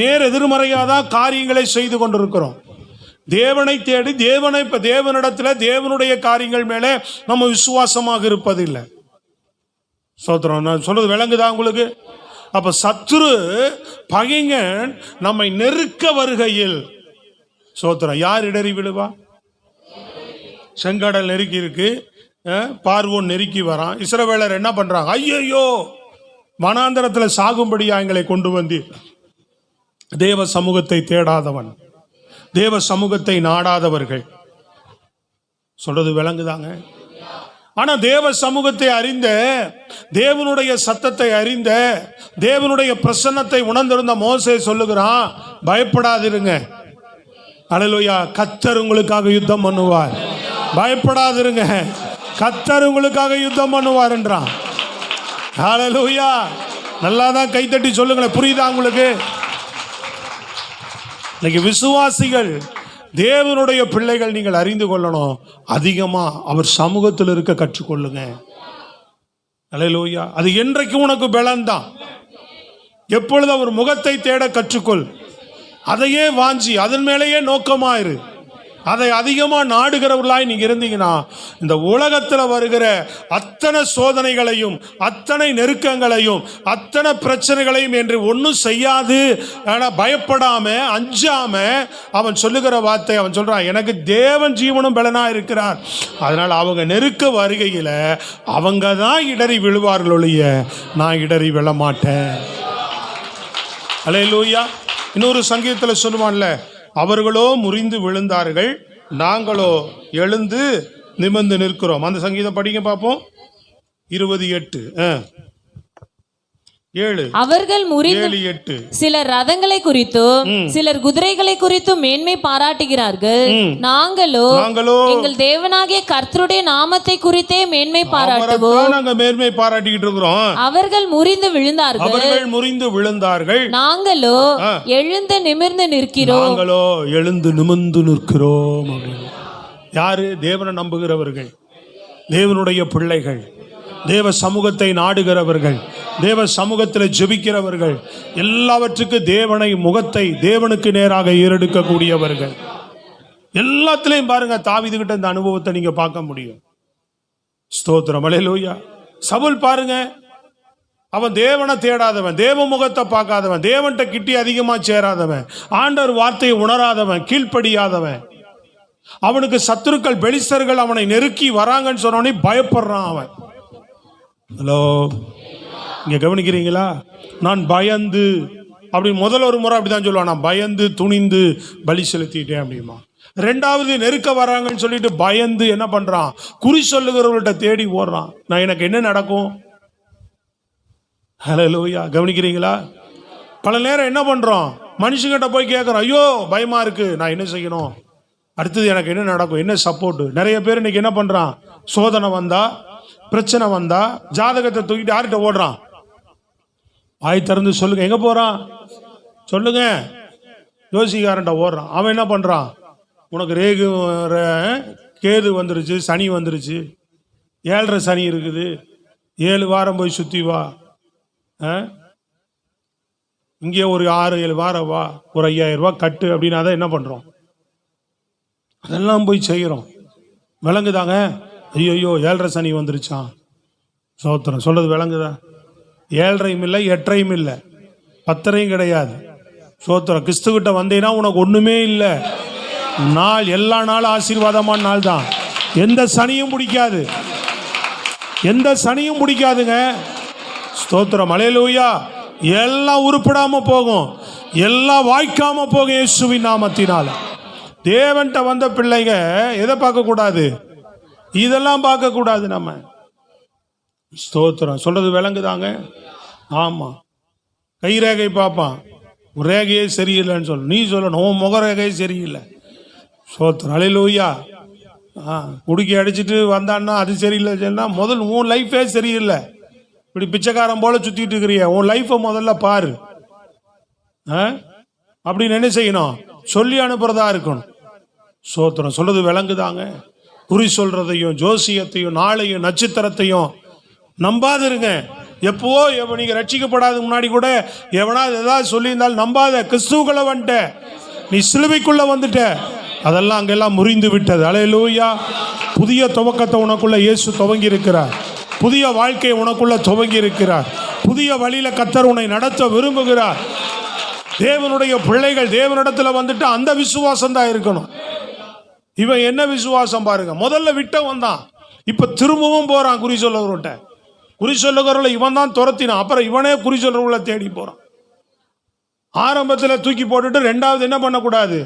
Speaker 2: நேர் எதிர்மறையா தான் காரியங்களை செய்து கொண்டிருக்கிறோம். தேவனை தேடி தேவனிடத்துல தேவனுடைய காரியங்கள் மேலே நம்ம விசுவாசமாக இருப்பதில்லை. ஸ்தோத்திரம். நான் சொல்றது விளங்குதா உங்களுக்கு? அப்ப சத்துரு பகைஞன் நம்மை நெருக்க வருகையில் சோத்திரம் யார் இடறி விழுவா? செங்கடல் நெருக்கி இருக்கு, பார்வோன் நெருக்கி வரான். இஸ்ரவேலர் என்ன பண்றாங்க? ஐயோ வனாந்தரத்தில் சாகும்படியா எங்களை கொண்டு வந்து. தேவ சமூகத்தை தேடாதவன், தேவ சமூகத்தை நாடாதவர்கள். சொல்றது விளங்குதாங்க? ஆனா தேவ சமூகத்தை அறிந்த, தேவனுடைய சத்தத்தை அறிந்த, தேவனுடைய பிரசன்னத்தை உணர்ந்திருந்த மோசே சொல்லுகிறான், பயப்படாதிருங்க, அல்லேலூயா, கர்த்தர் உங்களுக்காக யுத்தம் பண்ணுவார். பயப்படாதிருங்க, கர்த்தர் உங்களுக்காக யுத்தம் பண்ணுவார் என்றான். அல்லேலூயா. நல்லாதான் கைத்தட்டி சொல்லுங்களேன். புரியுதா உங்களுக்கு? இன்னைக்கு விசுவாசிகள், தேவனுடைய பிள்ளைகள், நீங்கள் அறிந்து கொள்ளணும், அதிகமா அவர் சமூகத்தில் இருக்க கற்றுக்கொள்ளுங்க. அல்லேலூயா. அது என்றைக்கு உனக்கு பலன்தான். எப்பொழுது அவர் முகத்தை தேட கற்றுக்கொள், அதையே வாஞ்சி, அதன் மேலேயே நோக்கமாயிரு. அதை அதிகமா நாடுகிறவர்களாய் நீங்க இருந்தீங்கன்னா, இந்த உலகத்தில் வருகிற அத்தனை சோதனைகளையும், அத்தனை நெருக்கங்களையும், அத்தனை பிரச்சனைகளையும் என்று ஒன்றும் செய்யாது. பயப்படாம, அஞ்சாம, அவன் சொல்லுகிற வார்த்தை, அவன் சொல்றான், எனக்கு தேவன் ஜீவனும் பலனா இருக்கிறார். அதனால அவங்க நெருக்க வருகையில் அவங்க தான் இடறி விழுவார்கள் ஒழிய நான் இடறி விழ மாட்டேன். அல்லேலூயா. இன்னொரு சங்கீதத்தில் சொல்லுவான்ல, அவர்களோ முறிந்து விழுந்தார்கள், நாங்களோ எழுந்து நிமிர்ந்து நிற்கிறோம். அந்த சங்கீதம் படிங்க பார்ப்போம். 28 7.
Speaker 1: அவர்கள் முறிந்து
Speaker 2: 8.
Speaker 1: சிலர் ரதங்களை குறித்தும் சிலர் குதிரைகளை குறித்தும் மேன்மை பாராட்டுகிறார்கள். நாங்களோ எங்கள் தேவனாகிய கர்த்தருடைய நாமத்தை குறித்தே மேன்மை பாராட்டுவோம்.
Speaker 2: நாங்க மேன்மை பாராட்டிக்கிட்டு இருக்கிறோம்.
Speaker 1: அவர்கள் முறிந்து விழுந்தார்கள், நாங்களோ எழுந்து நிமிர்ந்து நிற்கிறோம். யாரு? தேவனை நம்புகிறவர்கள், தேவனுடைய பிள்ளைகள், தேவ சமூகத்தை நாடுகிறவர்கள், தேவ சமூகத்தில் ஜெபிக்கிறவர்கள், எல்லாவற்றுக்கும் தேவனை, முகத்தை தேவனுக்கு நேராக ஏறெடுக்கக்கூடியவர்கள். எல்லாத்திலையும் பாருங்க, தாவீதுகிட்ட இந்த அனுபவத்தை நீங்க பார்க்க முடியும். ஸ்தோத்திரம். அல்லேலூயா. சவுல் பாருங்க, அவன் தேவனை தேடாதவன், தேவ முகத்தை பார்க்காதவன், தேவன்கிட்ட கிட்டி அதிகமா சேராதவன், ஆண்டவர் வார்த்தையை உணராதவன், கீழ்ப்படியாதவன். அவனுக்கு சத்துருக்கள், பெலிஸ்தர்கள் அவனை நெருக்கி வராங்கன்னு சொன்னோடனே பயப்படுறான் அவன். ஹலோ, இங்க கவனிக்கிறீங்களா? நான் பயந்து, அப்படி முதல் ஒரு முறை அப்படிதான் சொல்லுவான், நான் பயந்து துணிந்து பலி செலுத்திட்டேன் அப்படிமா. ரெண்டாவது நெருக்க வராங்கன்னு சொல்லிட்டு பயந்து என்ன பண்றான்? குறி சொல்லுகிறவர்கள்ட்ட தேடி ஓடுறான். நான் எனக்கு என்ன நடக்கும்? ஹல்லேலூயா. கவனிக்கிறீங்களா? பல நேரம் என்ன பண்றோம்? மனுஷங்கிட்ட போய் கேட்கறோம், ஐயோ பயமா இருக்கு, நான் என்ன செய்யணும், அடுத்தது எனக்கு என்ன நடக்கும், என்ன சப்போர்ட். நிறைய பேர் இன்னைக்கு என்ன பண்றான்? சோதனை வந்தா, பிரச்சனை வந்தா, ஜாதகத்தை தூக்கிட்டு யார்கிட்ட ஓடுறான்? ஆய் திறந்து சொல்லுங்க, எங்க போறான் சொல்லுங்க? ஜோசிகாரன்ட்ட ஓடுறான். அவன் என்ன பண்றான்? உனக்கு ரேகு கேது வந்துருச்சு, சனி வந்துருச்சு, 7.5 சனி இருக்குது, 7 வாரம் போய் சுத்தி வா, இங்கே ஒரு 6-7 வாரம் வா, ஒரு 5000 ரூபாய் கட்டு அப்படின்னு. அதை என்ன பண்றோம்? அதெல்லாம் போய் செய்கிறோம். விளங்குதாங்க? ஐயோ 7.5 சனி வந்துருச்சான். சோத்திரம். சொல்றது விளங்குதா? 7.5 இல்லை, 8.5 இல்லை, 10.5 கிடையாது. சோத்திரம். கிறிஸ்துவிட்ட வந்தீங்கன்னா உனக்கு ஒண்ணுமே இல்லை. நாள், எல்லா நாளும் ஆசீர்வாதமான நாள் தான். எந்த சனியும் பிடிக்காது, எந்த சனியும் பிடிக்காதுங்க. ஸ்தோத்திரம். அல்லேலூயா. எல்லாம் உருப்படாம போகும், எல்லாம் வாய்க்காம போகும் இயேசுவின் நாமத்தினால. தேவன்ட்ட வந்த பிள்ளைங்க எதை பார்க்க கூடாது? இதெல்லாம் பார்க்க கூடாது நம்ம. ஸ்தோத்திரம். சொல்றது விளங்குதாங்க? ஆமா. கை ரேகை பார்ப்பான், ரேகையே சரியில்லைன்னு சொல்ல, நீ சொல்லணும் உன் முக ரேகையே சரியில்லை. ஸ்தோத்திரம். அல்லேலூயா. குடுக்கி அடிச்சுட்டு வந்தான்னா அது சரியில்லை சொன்னா, முதல் உன் லைஃபே சரியில்லை. இப்படி பிச்சைக்காரன் போல சுத்திட்டு இருக்கிறிய, உன் லைஃபை முதல்ல பாரு. அப்படின்னு என்ன செய்யணும்? சொல்லி அனுப்புறதா இருக்கணும். ஸ்தோத்திரம். சொல்றது விளங்குதாங்க? குறி சொல்றதையும், ஜோசியத்தையும், நாளையும், நட்சத்திரத்தையும் நம்பாதிருங்க. எப்பவோ நீங்க ரட்சிக்கப்படாத முன்னாடி கூட எவனாவது ஏதாவது சொல்லியிருந்தாலும் நம்பாத. கிறிஸ்துவுக்குள்ள வந்துட்ட, நீ சிலுவைக்குள்ள வந்துட்ட, அதெல்லாம் அங்கெல்லாம் முறிந்து விட்டது. அல்லேலூயா. புதிய துவக்கத்தை உனக்குள்ள இயேசு துவங்கி இருக்கிறார். புதிய வாழ்க்கையை உனக்குள்ள துவங்கி இருக்கிறார்.
Speaker 2: புதிய வழியில கர்த்தர் உன்னை நடத்த விரும்புகிறார். தேவனுடைய பிள்ளைகள் தேவனிடத்துல வந்துட்டு அந்த விசுவாசம் தான் இருக்கணும். இவன் என்ன விசுவாசம் பாருங்க, முதல்ல விட்டவன் தான், இப்ப திரும்பவும் போறான் குறி சொல்லுகிறவர்கிட்ட. குறி சொல்லுகிறவர்களை இவன் தான் துரத்தினான், அப்புறம் இவனே குறி சொல்றவர்களை தேடி போறான். ஆரம்பத்தில் தூக்கி போட்டுட்டு ரெண்டாவது என்ன பண்ணக்கூடாது,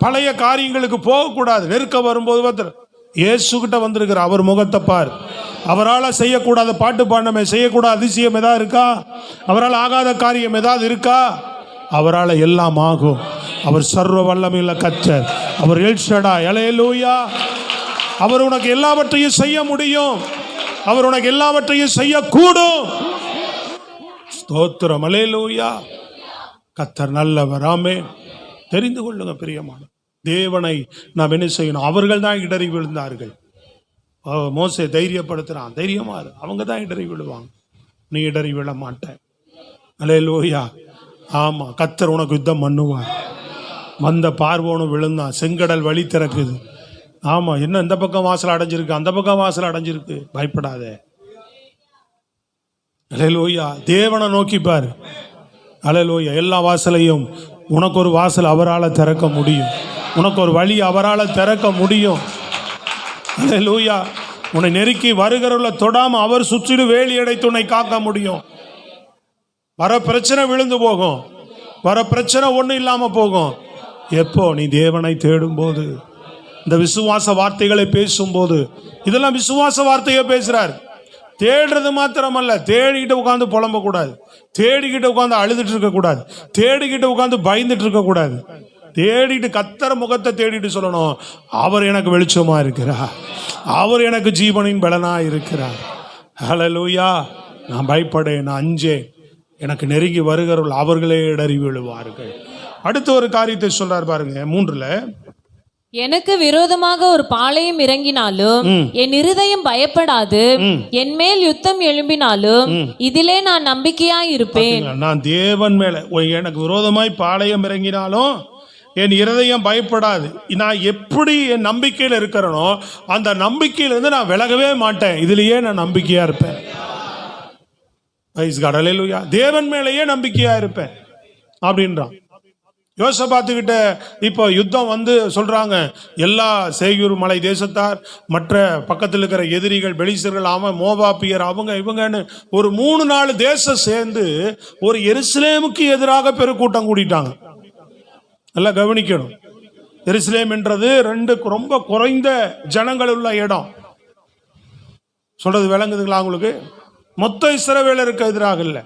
Speaker 2: பழைய காரியங்களுக்கு போகக்கூடாது. நெருக்க வரும்போது இயேசுகிட்ட வந்திருக்கிற அவர் முகத்தை பார். அவரால் செய்யக்கூடாத பாட்டு பாடமே, செய்யக்கூடாத அதிசயம் ஏதாவது இருக்கா? அவரால் ஆகாத காரியம் ஏதாவது இருக்கா? அவரால் எல்லாம் ஆகும். அவர் சர்வ வல்லமையுள்ள கர்த்தர், அவர் எல்ஷடாய். அல்லேலூயா. அவர் உனக்கு எல்லாவற்றையும் செய்ய முடியும், அவர் உனக்கு எல்லாவற்றையும் செய்யக்கூடும். ஸ்தோத்திரம். அல்லேலூயா. கர்த்தர் நல்லவர். ஆமென். தெரிந்து கொள்ளுங்க பிரியமான தேவனை நாம் என்ன செய்யணும். அவர்கள் தான் இடறி விழுந்தார்கள். மோசே தைரியப்படுத்துறான், தைரியமா இரு, அவங்க தான் இடறி விழுவாங்க, நீ இடறி விழ மாட்ட. அல்லேலூயா. ஆமா, கர்த்தர் உனக்கு யுத்தம் பண்ணுவார். வந்த பார்வோனும் விழுந்தான், செங்கடல் வழி திறக்குது. ஆமா, என்ன இந்த பக்கம் வாசல் அடைஞ்சிருக்கு, அந்த பக்கம் வாசல் அடைஞ்சிருக்கு, பயப்படாத. அல்லேலூயா. தேவனை நோக்கி பாரு. அல்லேலூயா. எல்லா வாசலையும் உனக்கு ஒரு வாசல் அவரால் திறக்க முடியும், உனக்கு ஒரு வழி அவரால் திறக்க முடியும். அல்லேலூயா. உன்னை நெருக்கி வருகிறவர்களை தொடாம அவர் சுற்றிடு வேலி அடைத்து உன்னை காக்க முடியும். வர பிரச்சனை விழுந்து போகும், வர பிரச்சனை ஒன்றும் இல்லாம போகும். எப்போ நீ தேவனை தேடும் போது, இந்த விசுவாச வார்த்தைகளை பேசும்போது. இதெல்லாம் விசுவாச வார்த்தையை பேசுறார். தேடுறது மாத்திரமல்ல, தேடிக்கிட்டு உட்காந்து புலம்ப கூடாது, தேடிக்கிட்டு உட்காந்து அழுதுட்டு இருக்க கூடாது, தேடிக்கிட்டு உட்காந்து பயந்துட்டு இருக்க கூடாது. தேடிட்டு கர்த்தர் முகத்தை தேடிட்டு சொல்லணும், அவர் எனக்கு வெளிச்சமா இருக்கிறார், அவர் எனக்கு ஜீவனின் பலனா இருக்கிறார். ஹல்லேலூயா. நான் பயப்படேன், நான் அஞ்சேன், எனக்கு நெருங்கி வருகிறவர்கள் அவர்களே இடறி விழுவார்கள். அடுத்த ஒரு காரியத்தை சொல்றார் பாருங்க 3ல.
Speaker 1: எனக்கு விரோதமாக ஒரு பாளையம் இறங்கினாலும் என் இருதயம் பயப்படாது, என் மேல் யுத்தம் எழும்பினாலும் இதிலே நான் நம்பிக்கையாய் இருப்பேன்.
Speaker 2: நான் தேவன் மேல எனக்கு விரோதமாய் பாளையம் இறங்கினாலும் என் இருதயம் பயப்படாது. நான் எப்படி என் நம்பிக்கையில் இருக்கிறனோ அந்த நம்பிக்கையிலிருந்து நான் விலகவே மாட்டேன். இதுலயே நான் நம்பிக்கையா இருப்பேன். அல்லேலூயா. தேவன் மேலேயே நம்பிக்கையா இருப்பேன் அப்படின்றான். யோசபாத்துக்கிட்ட இப்போ யுத்தம் வந்து சொல்றாங்க, எல்லா சேயூர் மலை தேசத்தார், மற்ற பக்கத்தில் இருக்கிற எதிரிகள், பெலிஸ்தர்கள், அவன் மோவாபியர், அவங்க இவங்கன்னு ஒரு 3-4 தேசம் சேர்ந்து ஒரு எருசலேமுக்கு எதிராக பெருக்கூட்டம் கூட்டிட்டாங்க. நல்லா கவனிக்கணும். எருசலேம் என்றது 2 ரொம்ப குறைந்த ஜனங்கள் உள்ள இடம். சொல்றது விளங்குதுங்களா உங்களுக்கு? மொத்த இஸ்ரவேலருக்கு எதிராக இல்லை,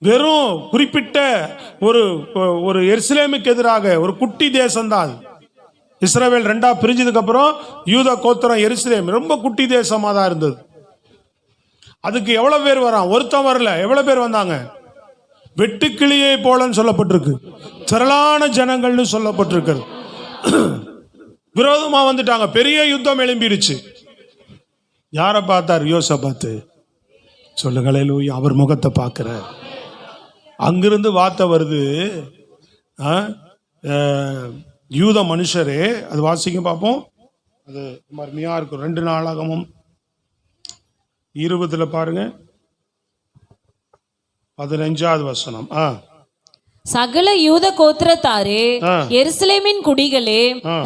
Speaker 2: வெறும் குறிப்பிட்ட ஒரு எருசலேமுக்கு எதிராக ஒரு குட்டி தேசம்தான். இஸ்ரவேல் 2ஆ பிரிஞ்சதுக்கு அப்புறம் யூதா கோத்திரம் எருசலேம் ரொம்ப குட்டி தேசமா தான் இருந்தது. அதுக்கு எவ்வளவு பேர் வரான்? ஒருத்தன் வரல. எவ்வளவு பேர் வந்தாங்க? வெட்டுக்கிளியை போலன்னு சொல்லப்பட்டிருக்கு, திரளான ஜனங்கள்னு சொல்லப்பட்டிருக்கிறது. விரோதமா வந்துட்டாங்க, பெரிய யுத்தம் எழும்பிடுச்சு. யாரை பார்த்தார்? யோசபாத்து. சொல்லுங்களேன், அவர் முகத்தை பார்க்கிறார். அங்கிருந்து வார்த்தை வருது, யூத மனுஷரே, அது வாசிக்க பார்ப்போம். அது அருமையா இருக்கும். 2 நாளாகமும் 20 பாருங்க, 15வது வசனம்.
Speaker 1: சகல யூத கோத்திரத்தாரே, எருசலேமின் குடிகளே,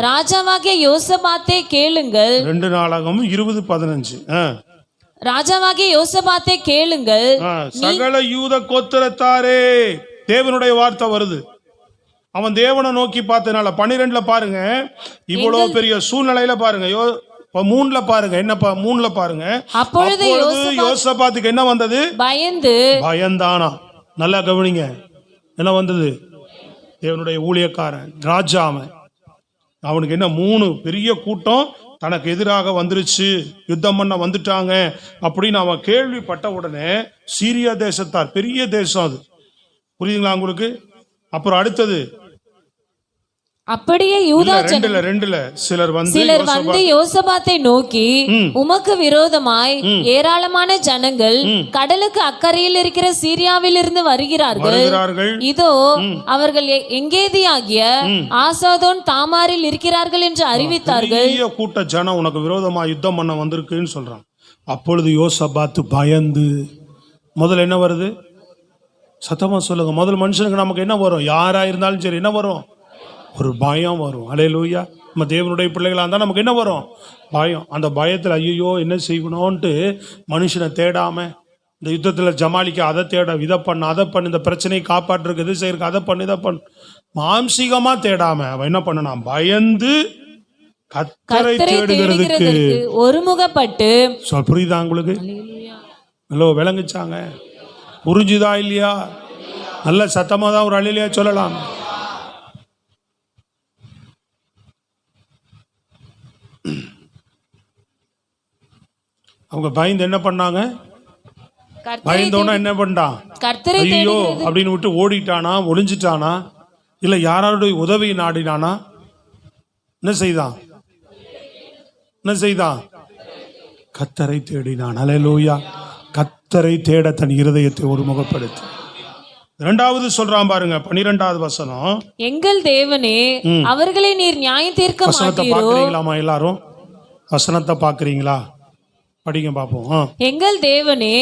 Speaker 1: ராஜாவாகிய யோசபாத்தே கேளுங்கள்.
Speaker 2: 2 நாளாகமும் 20:15.
Speaker 1: ராஜாவாகிய யோசபாத்தே கேளுங்கள்.
Speaker 2: சகல யூத கோத்திரத்தாரே, தேவனுடைய வார்த்தை வருது. அவன் தேவனை நோக்கி பார்த்தனால 12ல பாருங்க, இவ்வளவு பெரிய சூழ்நிலையில பாருங்க. 3ல பாருங்க, என்னப்பா 3ல பாருங்க.
Speaker 1: அப்பொழுது
Speaker 2: யோசபாத்துக்கு என்ன வந்தது? பயந்தானா. நல்லா கவனிங்க, என்ன வந்தது? தேவனுடைய ஊழியக்காரன் ராஜாமன், அவனுக்கு என்ன 3 பெரிய கூட்டம் தனக்கு எதிராக வந்துருச்சு, யுத்தம் பண்ண வந்துட்டாங்க அப்படின்னு அவன் கேள்விப்பட்ட உடனே, சீரியா தேசத்தார், பெரிய தேசம் அது, புரியுதுங்களா உங்களுக்கு? அப்புறம் அடுத்தது
Speaker 1: அப்படியே யூதா
Speaker 2: ரெண்டுல சிலர்
Speaker 1: வந்து யோசபாத்தை நோக்கி, உமக்கு விரோதமாய் ஏராளமான ஜனங்கள் கடலுக்கு அக்கறையில் இருக்கிற சீரியாவில் இருந்து வருகிறார்கள். இதோ அவர்கள் எங்கேதியாகிய ஆசாதோன் தாமாரில் இருக்கிறார்கள் என்று அறிவித்தார்கள்.
Speaker 2: கூட்ட ஜனம் உனக்கு விரோதமா யுத்தம் பண்ண வந்திருக்குன்னு சொல்றான். அப்பொழுது யோசபாத்து பயந்து, முதல்ல என்ன வருது? சத்தமா சொல்லுங்க. முதல் மனுஷனுக்கு நமக்கு என்ன வரும்? யாரா இருந்தாலும் சரி, என்ன வரும்? ஒரு பயம் வரும். அல்லேலூயா. நம்ம தேவனுடைய பிள்ளைகளாக இருந்தால் நமக்கு என்ன வரும்? பயம். அந்த பயத்தில் ஐயோ என்ன செய்யணும்ன்ட்டு மனுஷனை தேடாமல், இந்த யுத்தத்தில் ஜமாலிக்க அதை தேட, இதை பண்ண, அதை பண்ணு, இந்த பிரச்சனையை காப்பாற்றுருக்கு, இது செய்யறதுக்கு அதை பண்ணு, இதை பண்ணு, மாம்சீகமாக தேடாமல் அவன் என்ன பண்ணனான்? பயந்து கர்த்தரை தேடுகிறதுக்கு
Speaker 1: ஒருமுகப்பட்டு.
Speaker 2: புரியுதா உங்களுக்கு? ஹலோ, விளங்குச்சாங்க? புரிஞ்சுதா இல்லையா? நல்ல சத்தமாக தான் ஒரு அழிலையா சொல்லலாம். அவங்க பயந்து என்ன பண்ணாங்க? பயந்தோன்னா என்ன பண்ணிட்டான்? ஐயோ அப்படின்னு விட்டு ஓடிட்டானா, ஒளிஞ்சிட்டானா, இல்லை யாரோடைய உதவி நாடினானா? என்ன செய்தான்? கர்த்தரை தேடினான். அல்லேலூயா. கர்த்தரை தேட தன் இருதயத்தை ஒருமுகப்படுத்தி. இரண்டாவது சொல்றான் பாருங்க, 12வது வசனம்.
Speaker 1: எங்கள் தேவனே, அவர்களை நீர் நியாயம் தீர்க்க
Speaker 2: வசனத்தை பாக்குறீங்களாமா? எல்லாரும் வசனத்தை பாக்குறீங்களா? படிங்க பாப்போம்.
Speaker 1: எங்கள் தேவனே,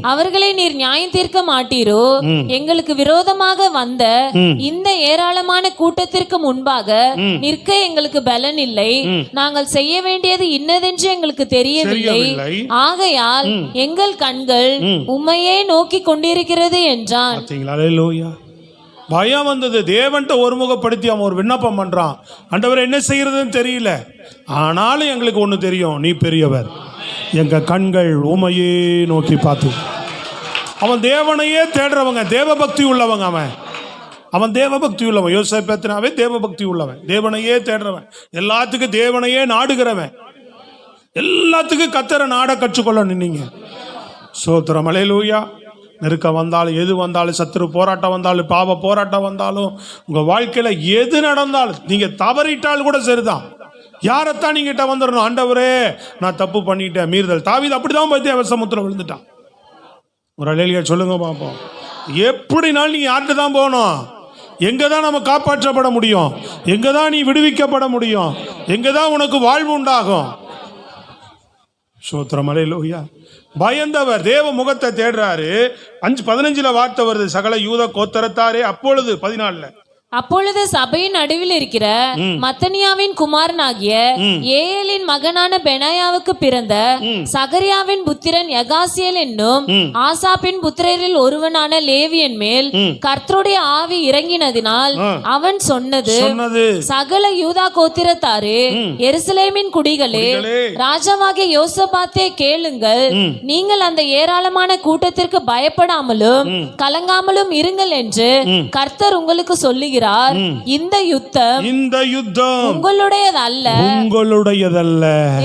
Speaker 1: அவர்களை நீர் நியாயம் தீர்க்க மாட்டீரோ? எங்களுக்கு விரோதமாக வந்த இந்த ஏராளமான கூட்டத்திற்கு முன்பாக நிற்க எங்களுக்கு பலன் இல்லை. நாங்கள் செய்ய வேண்டியது இன்னதென்று எங்களுக்கு தெரியவில்லை. ஆகையால் எங்கள் கண்கள் உம்மையே நோக்கி கொண்டிருக்கிறது என்றான்.
Speaker 2: பயம் வந்தது. தேவன்ட்ட ஒருமுகப்படுத்தி அவன் ஒரு விண்ணப்பம் பண்றான். ஆண்டவர் என்ன செய்யறதுன்னு தெரியல, ஆனாலும் எங்களுக்கு ஒண்ணு தெரியும், நீ பெரியவர், எங்க கண்கள் உமையே நோக்கி பார்த்து. அவன் தேவனையே தேடுறவங்க, தேவபக்தி உள்ளவங்க. அவன் தேவபக்தி உள்ளவன். யோசேப்பினாவே தேவபக்தி உள்ளவன், தேவனையே தேடுறவன், எல்லாத்துக்கும் தேவனையே நாடுகிறவன், எல்லாத்துக்கும் கர்த்தரை நாட கற்றுக்கொள்ள நின்னீங்க. ஸ்தோத்திரம். அல்லேலூயா. நெருக்கம் வந்தாலும், எது வந்தாலும், சத்துரு போராட்டம் வந்தாலும், பாவ போராட்டம் வந்தாலும், உங்க வாழ்க்கையில எது நடந்தாலும், நீங்க தவறிட்டால் கூட சரிதான், யாரைத்தான் நீங்கிட்ட வந்துடணும்? ஆண்டவரே நான் தப்பு பண்ணிட்டேன், மீறுதல். தாவீது அப்படிதான் போய் தேவ சமுத்திரம் விழுந்துட்டான். ஒரு அல்லேலூயா சொல்லுங்க பாப்போம். எப்படினாலும் நீங்க யார்கிட்ட தான் போகணும்? எங்க தான் நம்ம காப்பாற்றப்பட முடியும்? எங்க தான் நீ விடுவிக்கப்பட முடியும்? எங்க தான் உனக்கு வாழ்வு உண்டாகும்? ஸ்தோத்திரம். அல்லேலூயா. பயந்தவர் தேவ முகத்தை தேடுறாரு. 5:15 வார்த்தை வருது, சகல யூத கோத்திரத்தாரே. அப்பொழுது 14,
Speaker 1: அப்பொழுது சபையின் நடுவில் இருக்கிற மத்தனியாவின் குமாரனாகிய ஏலின் மகனான பெனாயாவுக்கு பிறந்த சகரியாவின் புத்திரன் யகாசியேல் என்னும் ஆசாப்பின் புத்திரரில் ஒருவனான லேவியன் மேல் கர்த்தருடைய ஆவி இறங்கினதினால் அவன் சொன்னது, சகல யூதா கோத்திரத்தாரே, எருசலேமின் குடிகளே, ராஜாவாகிய யோசபாத்தே கேளுங்கள். நீங்கள் அந்த ஏராளமான கூட்டத்திற்கு பயப்படாமலும் கலங்காமலும் இருங்கள் என்று கர்த்தர் உங்களுக்கு சொல்லுகிறார். இந்த யுத்தம் உங்களுடையதல்ல,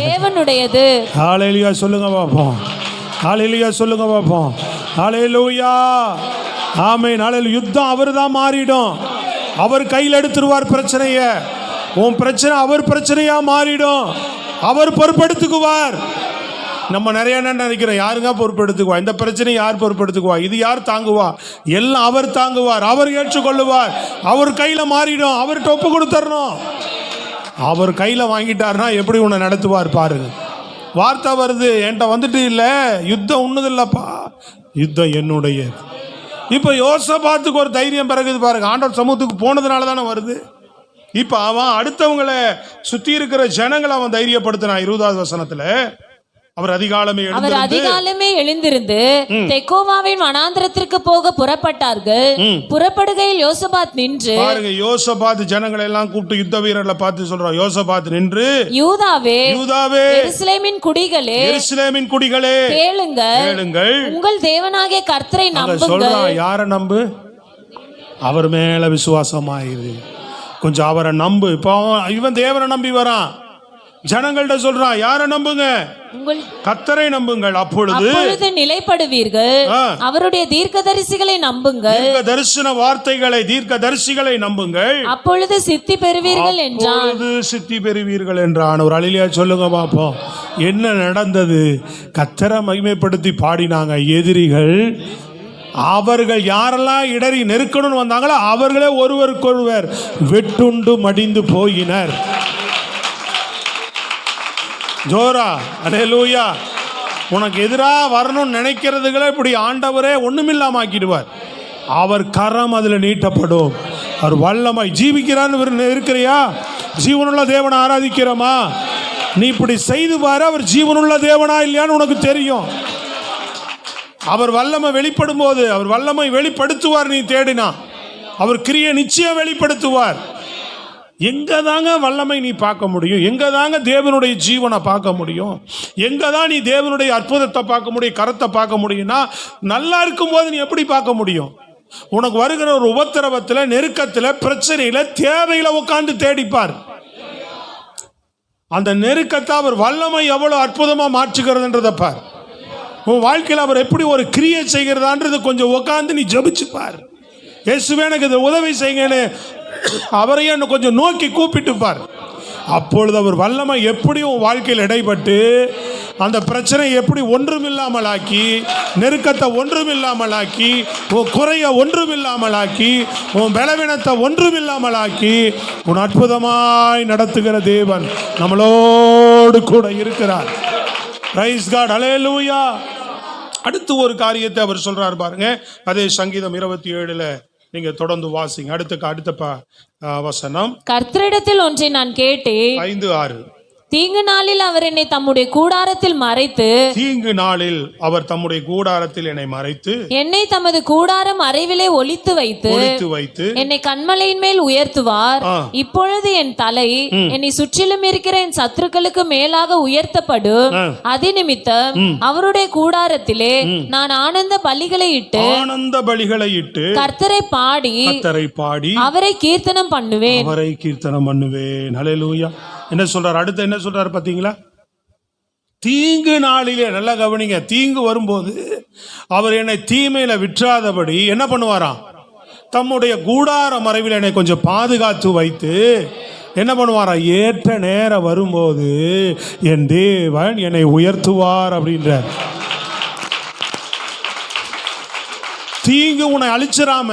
Speaker 1: தேவனுடையது.
Speaker 2: ஹல்லேலூயா சொல்லுங்க பாப்போம். ஹல்லேலூயா சொல்லுங்க பாப்போம். ஹல்லேலூயா. ஆமென். ஹல்லேலூயா. யுத்தம் அவர்தான் மாறிடும். அவர் கையில் எடுத்துருவார் பிரச்சனைய. உன் பிரச்சனை அவர் பிரச்சனையா மாறிடும். அவர் பொறுப்பெடுத்துக்குவார். நம்ம நிறைய என்ன நினைக்கிறோம், யாருங்க பொறுப்பெடுத்துக்குவா, இந்த பிரச்சனை யார் பொறுப்பெடுத்துக்குவா, இது யார் தாங்குவா? எல்லாம் அவர் தாங்குவார், அவர் ஏற்றுக்கொள்ளுவார். அவர் கையில மாறிடும். அவர்கிட்ட ஒப்பு கொடுத்துடணும். அவர் கையில வாங்கிட்டாருன்னா எப்படி உன்னை நடத்துவார் பாருங்க. வார்த்தை வருது, என்கிட்ட வந்துட்டு இல்ல, யுத்தம் உன்னது இல்லப்பா, யுத்தம் என்னுடைய. இப்ப யோசபாத்துக்கு ஒரு தைரியம் பிறகுது பாருங்க. ஆண்டவர் சமூகத்துக்கு போனதுனால தானே வருது. இப்ப அவன் அடுத்தவங்களை சுத்தி இருக்கிற ஜனங்களை அவன் தைரியப்படுத்தினான். 20வது வசனத்துல, அவர் அதிகாலமே எழுந்திருந்து
Speaker 1: தெக்கோவாவின் வனாந்திரத்திற்கு போக புறப்பட்டார்கள். புறப்படுகையில் யோசபாத் நின்று,
Speaker 2: பாருங்க, யோசபாத் ஜனங்களை எல்லாம் கூப்பிட்டு யுத்த வீரர்களை பார்த்து சொல்றான். யோசபாத் நின்று,
Speaker 1: யூதாவே, எருசலேமின் குடிகளே, கேளுங்கள். உங்கள் தேவனாகிய கர்த்தரை நம்புங்கள்.
Speaker 2: யாரை நம்பு? அவர் மேல விசுவாசமாயிரு. கொஞ்சம் அவரை நம்பு. இப்போ இவன் தேவனை நம்பி வரான். ஜனங்கள்ட்ட சொல்றான், யாரை நம்புங்க?
Speaker 1: உங்கள்
Speaker 2: கர்த்தரை நம்புங்கள், அப்பொழுது
Speaker 1: நிலைப்படுவீர்கள். அவருடைய தீர்க்கதரிசிகளை நம்புங்கள்,
Speaker 2: தீர்க்க தரிசன வார்த்தைகளை, தீர்க்க தரிசிகளை நம்புங்கள்,
Speaker 1: அப்பொழுது சித்தி பெறுவீர்கள் என்றான்.
Speaker 2: அப்பொழுது சித்தி பெறுவீர்கள் என்றான். ஒரு அலிலியா சொல்லுங்க பாப்போம், என்ன நடந்தது? கர்த்தரை மகிமைப்படுத்தி பாடினாங்க எதிரிகள். அவர்கள் யாரெல்லாம் இடறி நெருக்கணும்னு வந்தாங்களோ அவர்களே ஒருவருக்கொருவர் வெட்டுண்டு மடிந்து போயினர். ஜோரா அல்லேலூயா. உனக்கு எதிராக வரணும்னு நினைக்கிறதுகளை இப்படி ஆண்டவரே ஒண்ணுமில்லாம ஆக்கிடுவார். அவர் கரம் அதில் நீட்டப்படும். அவர் வல்லமை ஜீவிக்கிறான்னு இருக்கிறியா? ஜீவனுள்ள தேவனை ஆராதிக்கிறோமா? நீ இப்படி செய்து பாரு, அவர் ஜீவனுள்ள தேவனா இல்லையான்னு உனக்கு தெரியும். அவர் வல்லமை வெளிப்படும் போது அவர் வல்லமை வெளிப்படுத்துவார். நீ தேடினா அவர் கிரியை நிச்சயம் வெளிப்படுத்துவார். எங்க தாங்க வல்லமை நீ பார்க்க முடியும்? எங்க தாங்க தேவனுடைய ஜீவனை பார்க்க முடியும்? எங்க தான் நீ தேவனுடைய அற்புதத்தை பார்க்க முடியும், கரத்தை பார்க்க முடியும்னா, நல்லா இருக்கும் போது நீ எப்படி பார்க்க முடியும்? உனக்கு வருகிற ஒரு உபத்திரவத்தில், நெருக்கத்தில், பிரச்சனையில, தேவையில உட்கார்ந்து தேடிப்பார். அந்த நெருக்கத்தை அவர் வல்லமை எவ்வளவு அற்புதமா மாற்றுகிறதுன்றதை பார். உன் வாழ்க்கையில் அவர் எப்படி ஒரு கிரியை செய்கிறதான்றது கொஞ்சம் உட்காந்து நீ ஜபிச்சுப்பார். இயேசுவே எனக்கு இதை உதவி செய்யுங்கன்னு அவரையே கொஞ்சம் நோக்கி கூப்பிட்டு பார். அப்பொழுது அவர் வல்லமை எப்படி உன் வாழ்க்கையில் இடைப்பட்டு அந்த பிரச்சனை எப்படி ஒன்றுமில்லாமலாக்கி, நெருக்கத்தை ஒன்றுமில்லாமலாக்கி, உன் குறைய ஒன்றுமில்லாமலாக்கி, உன் பலவீனத்தை ஒன்றுமில்லாமலாக்கி உன் அற்புதமாய் நடத்துகிற தேவன் நம்மளோடு கூட இருக்கிறார். பிரைஸ் காட், அல்லேலூயா. அடுத்து ஒரு காரியத்தை அவர் சொல்றார் பாருங்க. அதே சங்கீதம் 27 நீங்க தொடர்ந்து வாசிங்க. அடுத்த வசனம்.
Speaker 1: கர்த்தரிடத்தில் ஒன்றை நான் கேட்டேன்.
Speaker 2: 5-6.
Speaker 1: தீங்கு நாளில் அவர் என்னை தம்முடைய கூடாரத்தில் மறைத்து,
Speaker 2: தீங்கு நாளில் அவர் தம்முடைய கூடாரத்தில் என்னை மறைத்து,
Speaker 1: என்னை தமது கூடாரம் அறைவிலே ஒளித்து வைத்து என்னை கன்மலையின் மேல் உயர்த்துவார். இப்பொழுது என் தலை என்னை சுற்றிலும் இருக்கிற என் சத்துருக்களுக்கு மேலாக உயர்த்தப்படும். அது நிமித்தம் அவருடைய கூடாரத்திலே நான் ஆனந்த பலிகளை இட்டு கர்த்தரை பாடி அவரை கீர்த்தனம் பண்ணுவேன்.
Speaker 2: ஹல்லேலூயா. என்ன சொல்றார்? அடுத்து என்ன சொல்றாரு பாத்தீங்களா? தீங்கு நாளிலே, நல்லா கவனிங்க, தீங்கு வரும்போது அவர் என்னை தீமையில விற்றாதபடி என்ன பண்ணுவாராம்? தம்முடைய கூடார மறைவில் என்னை கொஞ்சம் பாதுகாத்து வைத்து என்ன பண்ணுவாரா? ஏற்ற நேரம் வரும்போது என் தேவன் என்னை உயர்த்துவார் அப்படின்றார். தீங்கு உன்னை அழிச்சிராம,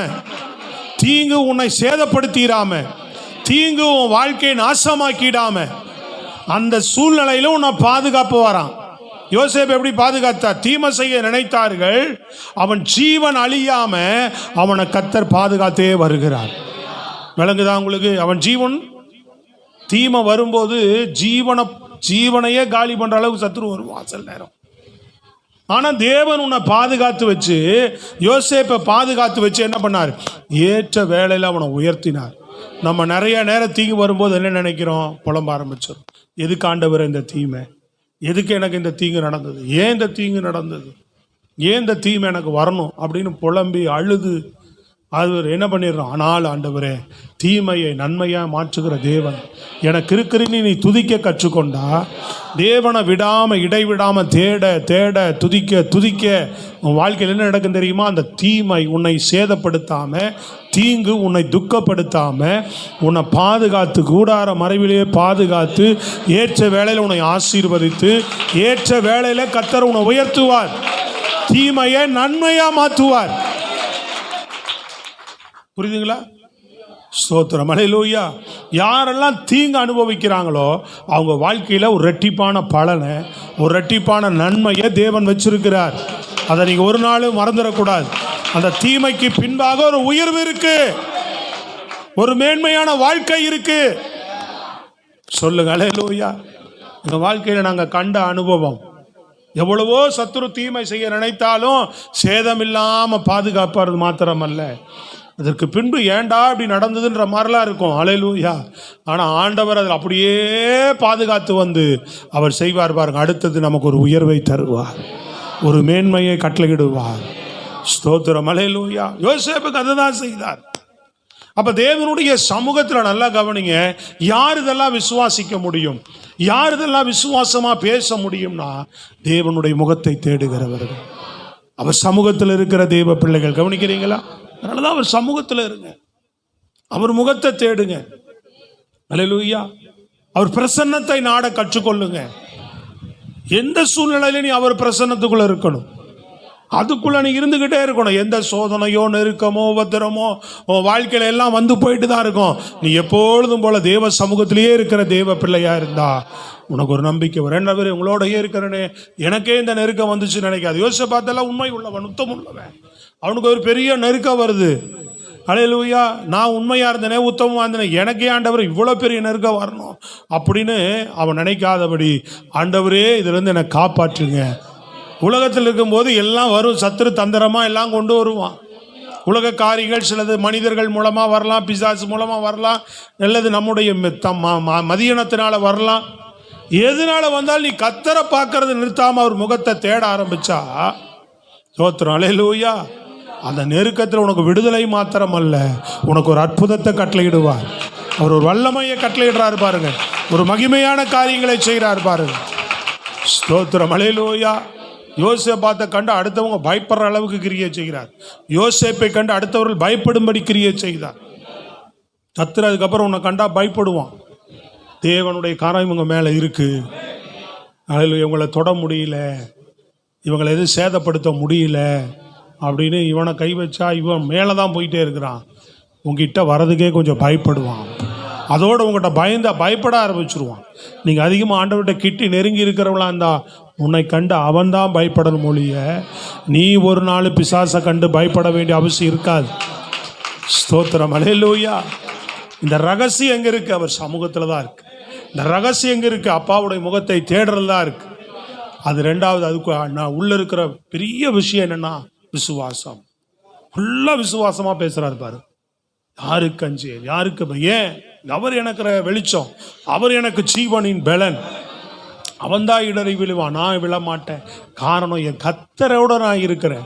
Speaker 2: தீங்கு உன்னை சேதப்படுத்திடாம, தீங்கு உன் வாழ்க்கையை நாசமாக்கிடாம, அந்த சூழ்நிலையில உன்னை பாதுகாப்பு வரான். யோசேப்பு எப்படி பாதுகாத்தார்? தீமை செய்ய நினைத்தார்கள், அவன் ஜீவன் அழியாம அவனை கர்த்தர் பாதுகாத்தே வருகிறார். விளங்குதா உங்களுக்கு? அவன் ஜீவன் தீமை வரும்போது ஜீவனையே காலி பண்ற அளவுக்கு சத்துரு வருவான் சில நேரம். ஆனா தேவன் உன்னை பாதுகாத்து வச்சு, யோசேப்பை பாதுகாத்து வச்சு என்ன பண்ணார்? ஏற்ற வேளையில அவனை உயர்த்தினார். நம்ம நிறைய நேரம் தீங்கு வரும்போது என்ன நினைக்கிறோம்? புலம்ப ஆரம்பிச்சோம். எதுக்கு ஆண்டவர் இந்த தீமை? எதுக்கு எனக்கு இந்த தீங்கு நடந்தது? ஏன் இந்த தீங்கு நடந்தது? ஏன் இந்த தீமை எனக்கு வரணும் அப்படின்னு புலம்பி அழுது அவர் என்ன பண்ணிடுறோம்? ஆனால் ஆண்டவரே, தீமையை நன்மையா மாற்றுகிற தேவன் எனக்கு இருக்கிறீன்னு நீ துதிக்க கற்றுக்கொண்டா, தேவனை விடாம இடைவிடாம தேட தேட துதிக்க உன் வாழ்க்கையில் என்ன நடக்கும் தெரியுமா? அந்த தீமை உன்னை சேதப்படுத்தாம, தீங்கு உன்னை துக்கப்படுத்தாம, உன்னை பாதுகாத்து, கூடார மறைவிலேயே பாதுகாத்து, ஏற்ற வேளையில் உன்னை ஆசீர்வதித்து, ஏற்ற வேளையில கர்த்தர் உன்னை உயர்த்துவார். தீமையை நன்மையா மாற்றுவார். புரியுதுங்களா? ஸ்தோத்திரம், அல்லேலூயா. யாரெல்லாம் தீங்கு அனுபவிக்கிறாங்களோ அவங்க வாழ்க்கையில் ஒரு ரெட்டிப்பான பலனை, ஒரு ரெட்டிப்பான நன்மையை தேவன் வச்சிருக்கிறார். அதை நீங்க ஒரு நாளும் மறந்துடக்கூடாது. அந்த தீமைக்கு பின்பாக ஒரு உயர்வு இருக்கு, ஒரு மேன்மையான வாழ்க்கை இருக்கு. சொல்லுங்க அல்லேலூயா. எங்க வாழ்க்கையில் நாங்கள் கண்ட அனுபவம், எவ்வளவோ சத்துரு தீமை செய்ய நினைத்தாலும் சேதம் இல்லாம பாதுகாப்பாரு மாத்திரமல்ல, அதற்கு பின்பு ஏண்டா அப்படி நடந்ததுன்ற மாதிரிலாம் இருக்கும். அல்லேலூயா. ஆனால் ஆண்டவர் அதில் அப்படியே பாதுகாத்து வந்து அவர் செய்வார் பாருங்க. அடுத்தது நமக்கு ஒரு உயர்வை தருவார், ஒரு மேன்மையை கட்டளையிடுவார். ஸ்தோத்திரம், அல்லேலூயா. யோசேப்புக்கு அதுதான் செய்தார். அப்ப தேவனுடைய சமூகத்தில் நல்லா கவனிங்க, யார் இதெல்லாம் விசுவாசிக்க முடியும்? யார் இதெல்லாம் விசுவாசமா பேச முடியும்னா தேவனுடைய முகத்தை தேடுகிறவர்கள், அவர் சமூகத்தில் இருக்கிற தேவ பிள்ளைகள். கவனிக்கிறீங்களா? அதனாலதான் அவர் சமூகத்தில் இருங்க, அவர் முகத்தை தேடுங்க. அல்லேலூயா. அவர் பிரசன்னத்தை நாட கற்றுக்கொள்ளுங்க. எந்த சூழ்நிலையில நீ அவர் பிரசன்னத்துக்குள்ள இருக்கணும், அதுக்குள்ள நீ இருந்துகிட்டே இருக்கணும். எந்த சோதனையோ நெருக்கமோ உபத்திரமோ வாழ்க்கையில எல்லாம் வந்து போயிட்டு தான் இருக்கும். நீ எப்பொழுதும் போல தேவ சமூகத்திலேயே இருக்கிற தேவ பிள்ளையா இருந்தா உனக்கு ஒரு நம்பிக்கை வரும். என்ன பேர் உங்களோடயே இருக்கிறனே, எனக்கே இந்த நெருக்கம் வந்துச்சுன்னு நினைக்காது. யோசிச்சு பார்த்தெல்லாம் உண்மை உள்ளவன், உத்தம் உள்ளவன், அவனுக்கு ஒரு பெரிய நெருக்கம் வருது. அல்லேலூயா. நான் உண்மையா இருந்தேனே, உத்தமமா இருந்தேனே, எனக்கே ஆண்டவர் இவ்வளோ பெரிய நெருக்கம் வரணும் அப்படின்னு அவன் நினைக்காதபடி, ஆண்டவரே இதிலிருந்து என்னை காப்பாற்றுங்க. உலகத்தில் இருக்கும்போது எல்லாம் வரும், சத்துரு தந்திரமா எல்லாம் கொண்டு வருவான். உலக காரியங்கள் சிலது மனிதர்கள் மூலமா வரலாம், பிசாசு மூலமா வரலாம், அல்லது நம்முடைய மதியனத்தினால வரலாம். எதனால வந்தால் நீ கர்த்தரை பார்க்கறது நிறுத்தாம அவர் முகத்தை தேட ஆரம்பிச்சா, ஸ்தோத்திரம், அல்லேலூயா, அந்த நெருக்கத்தில் உனக்கு விடுதலை மாத்திரம் அல்ல, உனக்கு ஒரு அற்புதத்தை கட்டளையிடுவார். அவர் ஒரு வல்லமையை கட்டளையிடுறாரு பாருங்க, ஒரு மகிமையான காரியங்களை செய்கிறார் பாருங்க. ஸ்தோத்திரம், அல்லேலூயா. யோசேப்பை கண்டு அடுத்தவங்க பயப்படுற அளவுக்கு கிரியை செய்கிறார். யோசேப்பை கண்டு அடுத்தவர்கள் பயப்படும்படி கிரியை செய்தார். கர்த்தர் அதுக்கப்புறம் உன்னை கண்டா பயப்படுவான். தேவனுடைய காரம் இவங்க மேலே இருக்கு, அதில் இவங்களை தொட முடியல, இவங்களை எதுவும் சேதப்படுத்த முடியல அப்படின்னு இவனை கை வச்சா இவன் மேலே தான் போயிட்டே இருக்கிறான். உங்ககிட்ட வர்றதுக்கே கொஞ்சம் பயப்படுவான். அதோடு உங்கள்கிட்ட பயப்பட ஆரம்பிச்சிருவான். நீங்கள் அதிகமாக ஆண்டவர்கிட்ட கிட்டி நெருங்கி இருக்கிறவங்களா இருந்தா உன்னை கண்டு அவன் தான் பயப்படணும் மொழிய, நீ ஒரு நாள் பிசாசை கண்டு பயப்பட வேண்டிய அவசியம் இருக்காது. ஸ்தோத்திரம், அல்லேலூயா. இந்த ரகசியம் எங்கே இருக்கு? அவர் சமூகத்தில் தான் இருக்கு. இந்த ரகசியம் எங்கே இருக்கு? அப்பாவுடைய முகத்தை தேடுறது தான் இருக்கு. அது ரெண்டாவது. அதுக்கு நான் உள்ள இருக்கிற பெரிய விஷயம் என்னன்னா விசுவாசம். ஃபுல்லாக விசுவாசமாக பேசுகிறாரு பாரு. யாருக்கு அஞ்சேன், யாருக்கு ஏன்? அவர் எனக்கு வெளிச்சம், அவர் எனக்கு ஜீவனின் பலன், அவன்தான் இடறி விழுவான், நான் விழமாட்டேன். காரணம் என் கர்த்தரோட நான் இருக்கிறேன்.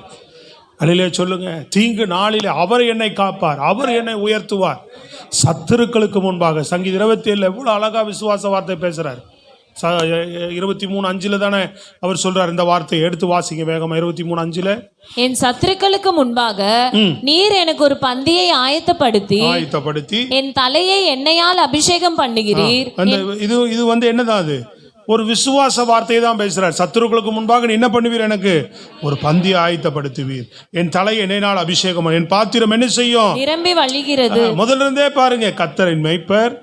Speaker 2: அதிலே சொல்லுங்க, தீங்கு நாளிலே அவர் என்னை காப்பார், அவர் என்னை உயர்த்துவார் சத்துருக்களுக்கு முன்பாக. சங்கீதம் 27 எவ்வளோ அழகா விசுவாச வார்த்தை பேசுறாரு. 23:5 தானே அவர் சொல்றார் இந்த வார்த்தையை. எடுத்து வாசிங்க வேகமா. 23:5,
Speaker 1: என் சத்துருக்களுக்கு முன்பாக நீர் எனக்கு ஒரு பந்தியை ஆயத்தப்படுத்தி என் தலையை எண்ணெயால் அபிஷேகம் பண்ணுகிறீர்.
Speaker 2: இது என்னதான்? அது ஒரு விசுவாச வார்த்தையை தான் பேசுறார். சத்துருக்களுக்கு முன்பாக நீ என்ன பண்ணுவீர்? எனக்கு ஒரு பந்தியை ஆயத்தப்படுத்துவீர், என் தலை எண்ணெயினால் அபிஷேகம், என் பாத்திரம் என்ன செய்யும்?
Speaker 1: நிரம்பி வழிகிறது.
Speaker 2: முதல்ல இருந்தே பாருங்க, கர்த்தரின் மேய்ப்பர்,